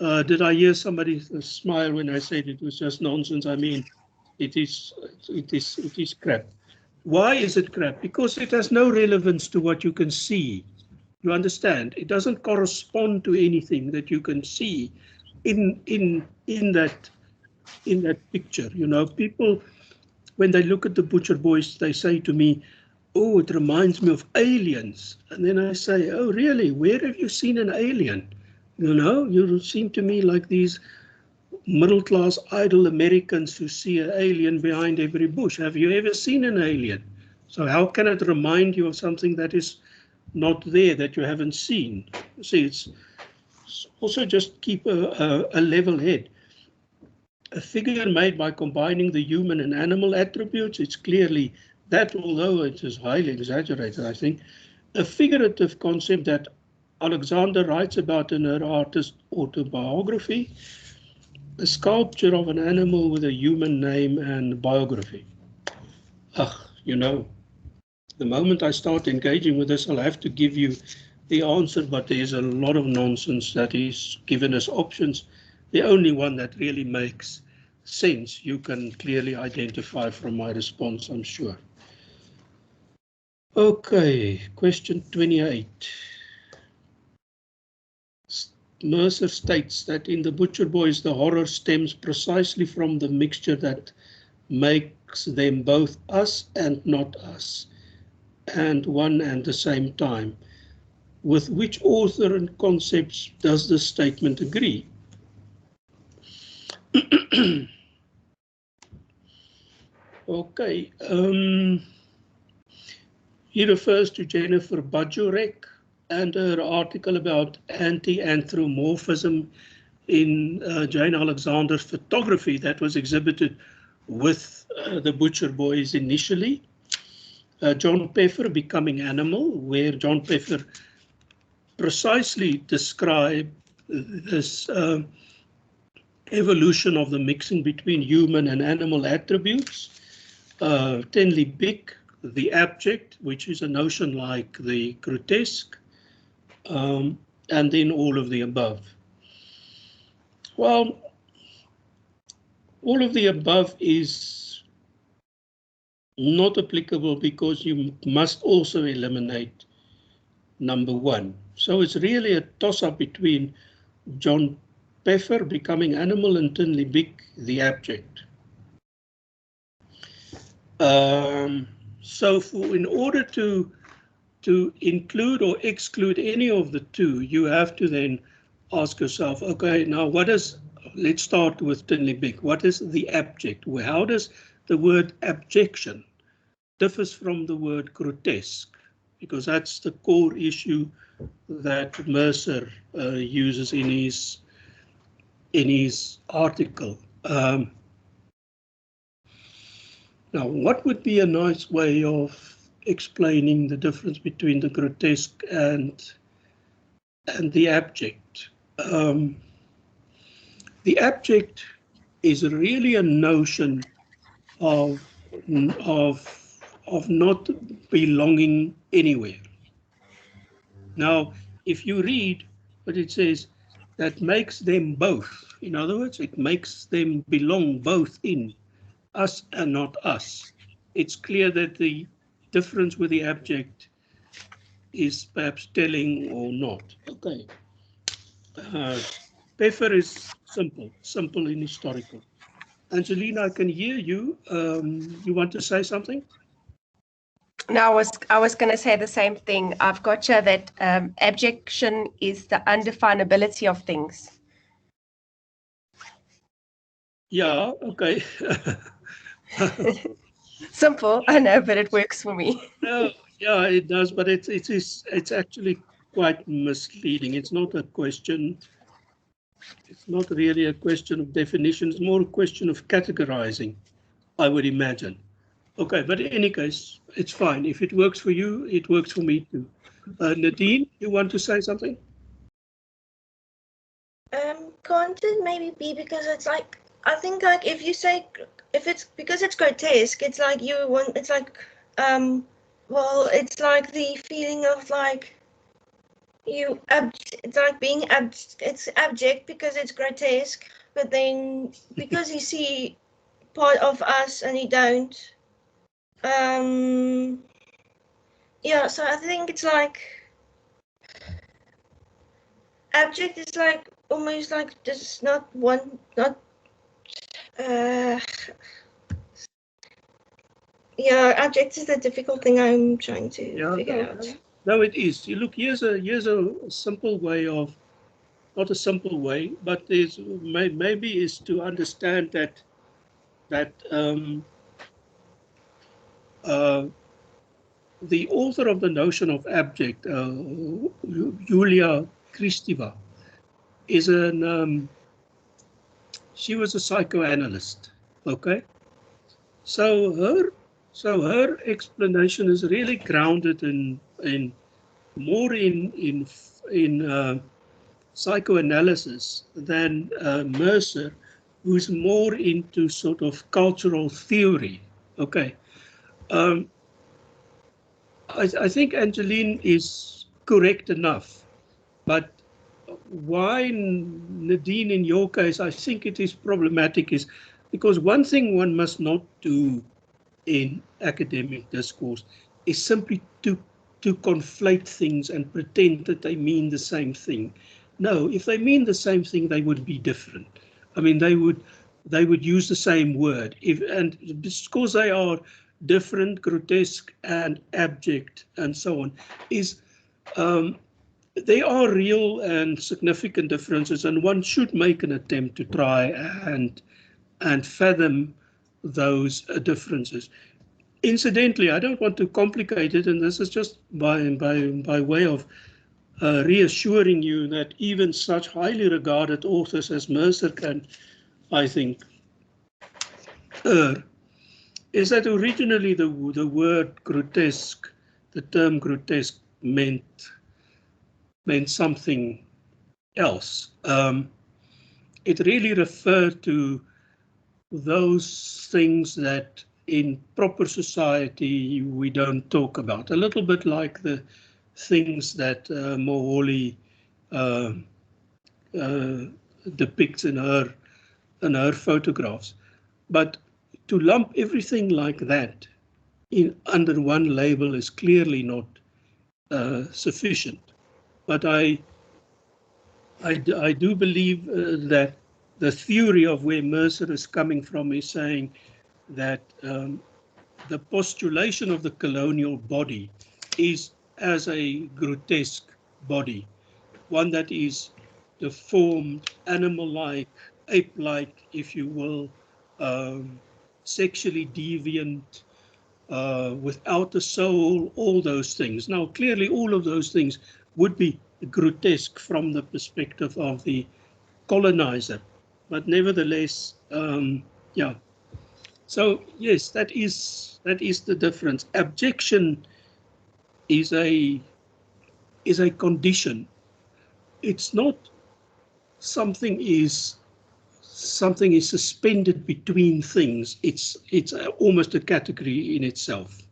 Did I hear somebody smile when I said it was just nonsense? I mean, it is crap. Why is it crap? Because it has no relevance to what you can see. You understand? It doesn't correspond to anything that you can see in that picture. You know, people, when they look at the Butcher Boys, they say to me, "Oh, it reminds me of aliens." And then I say, "Oh, really? Where have you seen an alien? You know, you seem to me like these middle-class idle Americans who see an alien behind every bush. Have you ever seen an alien? So how can it remind you of something that is not there, that you haven't seen?" See, it's also just keep a level head. A figure made by combining the human and animal attributes, it's clearly that, although it is highly exaggerated, I think, a figurative concept that Alexander writes about in her artist autobiography, a sculpture of an animal with a human name and biography. You know, the moment I start engaging with this, I'll have to give you the answer, but there's a lot of nonsense that is given as options. The only one that really makes sense, you can clearly identify from my response, I'm sure. Okay, question 28. Mercer states that in the Butcher Boys, the horror stems precisely from the mixture that makes them both us and not us, and one and the same time. With which author and concepts does this statement agree? Okay, he refers to Jennifer Bajorek and her article about anti-anthropomorphism in Jane Alexander's photography that was exhibited with the Butcher Boys initially. John Peffer, Becoming Animal, where John Peffer precisely described this evolution of the mixing between human and animal attributes. Tenley Bick, the abject, which is a notion like the grotesque, and then all of the above. Well, all of the above is not applicable because you must also eliminate number 1. So it's really a toss-up between John Peffer becoming animal and Tinley Big, the abject. So in order to include or exclude any of the two, you have to then ask yourself, okay, now let's start with Tinley Big. What is the abject? How does the word abjection differs from the word grotesque? Because that's the core issue that Mercer uses in his article. Now, what would be a nice way of explaining the difference between the grotesque and the abject? The abject is really a notion of not belonging anywhere. Now, if you read what it says, that makes them both. In other words, it makes them belong both in us and not us. It's clear that the difference with the abject is perhaps telling or not. Okay. Peffer is simple and historical. Angelina, I can hear you. You want to say something? No, I was going to say the same thing. I've got you that abjection is the undefinability of things. Yeah, okay. Simple, I know, but it works for me. No, yeah, it does, but it's actually quite misleading. It's not a question. It's not really a question of definition. It's more a question of categorizing, I would imagine. Okay, but in any case, it's fine. If it works for you, it works for me too. Nadine, you want to say something? Can't it maybe be because it's like, I think like if you say, if it's because it's grotesque, it's like it's like, well, it's like the feeling of like, it's like being it's abject because it's grotesque, but then because you see part of us and you don't, yeah, so I think it's like abject is like almost like just not yeah, abject is the difficult thing I'm trying to figure out. No, it is. You look, here's a simple way of, not a simple way, but there's maybe is to understand that the author of the notion of abject, Julia Kristeva, is she was a psychoanalyst. Okay, so her explanation is really grounded in more in psychoanalysis than Mercer, who's more into sort of cultural theory. Okay. I think Angeline is correct enough, but why, Nadine, in your case, I think it is problematic is because one thing one must not do in academic discourse is simply to conflate things and pretend that they mean the same thing. No, if they mean the same thing, they would be different. I mean, they would use the same word. And because they are different, grotesque and abject and so on, there are real and significant differences, and one should make an attempt to try and fathom those differences. Incidentally, I don't want to complicate it, and this is just by way of reassuring you that even such highly regarded authors as Mercer can, I think, is that originally the word grotesque, the term grotesque meant something else. It really referred to those things that in proper society we don't talk about. A little bit like the things that Moholy depicts in her photographs. But to lump everything like that under one label is clearly not sufficient. but I do believe that the theory of where Mercer is coming from is saying that the postulation of the colonial body is as a grotesque body, one that is deformed, animal-like, ape-like, if you will, sexually deviant, without a soul, all those things. Now, clearly, all of those things would be grotesque from the perspective of the colonizer, but nevertheless, yeah. So yes, that is the difference. Abjection is a condition. It's not something is suspended between things. It's almost a category in itself.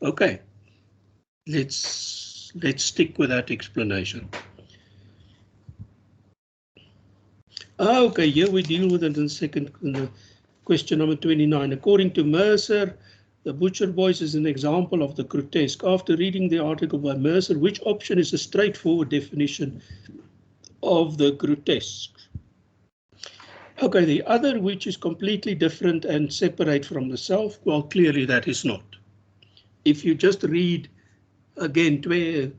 Okay, let's stick with that explanation. Okay, here we deal with it in the question number 29. According to Mercer, the Butcher Boys is an example of the grotesque. After reading the article by Mercer, which option is a straightforward definition of the grotesque? Okay, the other, which is completely different and separate from the self, well, clearly that is not. If you just read again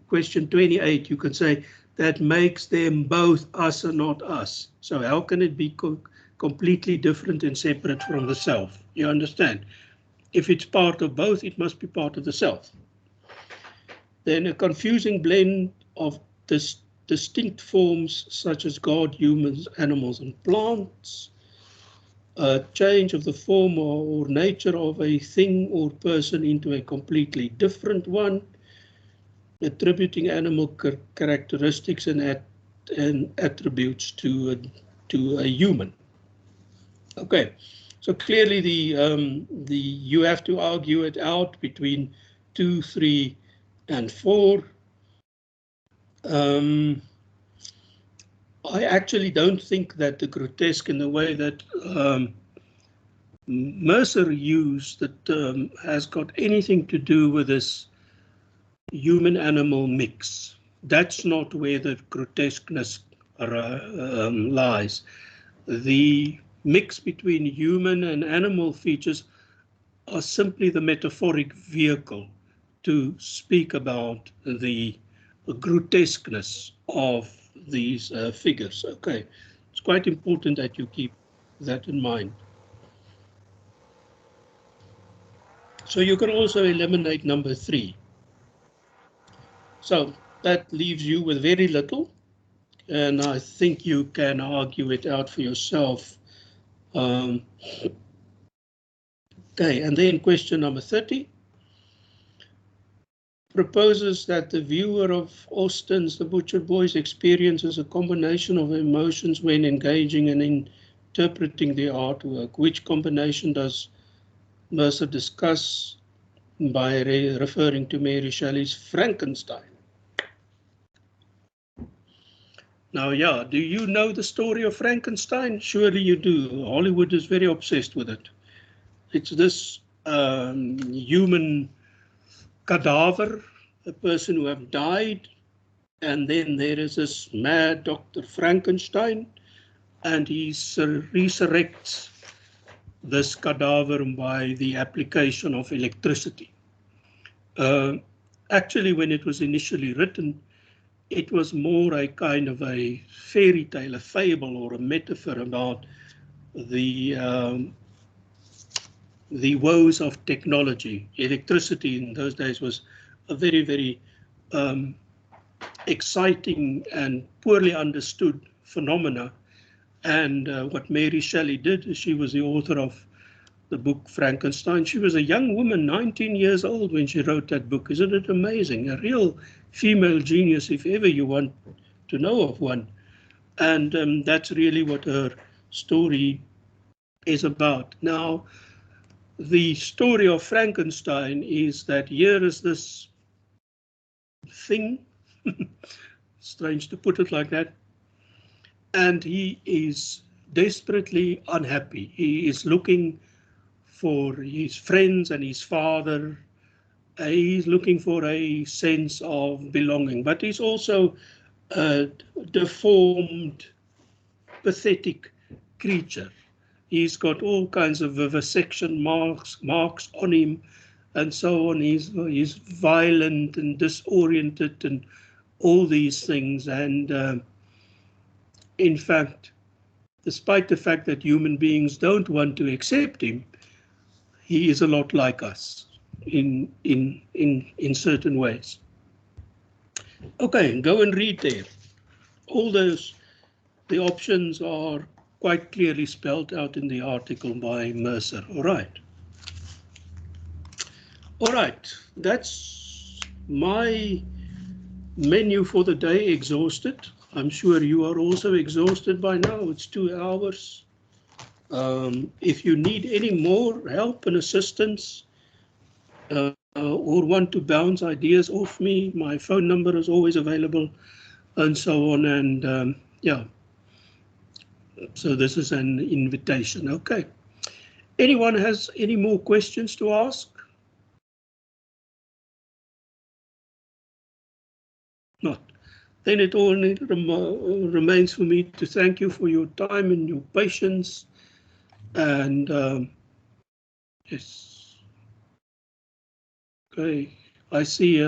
question 28, you can say that makes them both us and not us. So how can it be completely different and separate from the self? You understand? If it's part of both, it must be part of the self. Then a confusing blend of distinct forms such as God, humans, animals, and plants. A change of the form or nature of a thing or person into a completely different one. Attributing animal characteristics and attributes to a human. Okay, so clearly you have to argue it out between 2, 3, and 4. I actually don't think that the grotesque, in the way that Mercer used the term, has got anything to do with this human-animal mix. That's not where the grotesqueness lies. The mix between human and animal features are simply the metaphoric vehicle to speak about the grotesqueness of these figures. Okay, it's quite important that you keep that in mind. So you can also eliminate number 3. So that leaves you with very little, and I think you can argue it out for yourself. Okay, and then question number 30 proposes that the viewer of Austen's The Butcher Boys experiences a combination of emotions when engaging and interpreting the artwork. Which combination does Mercer discuss by referring to Mary Shelley's Frankenstein? Now, yeah, do you know the story of Frankenstein? Surely you do. Hollywood is very obsessed with it. It's this human cadaver, a person who have died, and then there is this mad Dr. Frankenstein, and he resurrects this cadaver by the application of electricity. Actually, when it was initially written, it was more a kind of a fairy tale, a fable, or a metaphor about the woes of technology. Electricity in those days was a very, very exciting and poorly understood phenomena. And what Mary Shelley did is she was the author of the book Frankenstein. She was a young woman, 19 years old, when she wrote that book. Isn't it amazing? A real female genius, if ever you want to know of one. And that's really what her story is about. Now, the story of Frankenstein is that here is this thing, strange to put it like that, and he is desperately unhappy. He is looking for his friends and his father. He's looking for a sense of belonging, but he's also a deformed, pathetic creature. He's got all kinds of vivisection marks on him, and so on. He's violent and disoriented and all these things. And in fact, despite the fact that human beings don't want to accept him, he is a lot like us in certain ways. Okay, go and read there. All those, the options are quite clearly spelled out in the article by Mercer. All right. All right, that's my menu for the day exhausted. I'm sure you are also exhausted by now. It's 2 hours. If you need any more help and assistance or want to bounce ideas off me, my phone number is always available and so on. And yeah, so this is an invitation. Okay. Anyone has any more questions to ask? Not. Then it only remains for me to thank you for your time and your patience. And yes, okay, I see.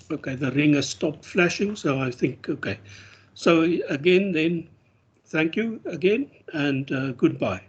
Okay, the ring has stopped flashing, so I think okay. So again, then thank you again, and goodbye.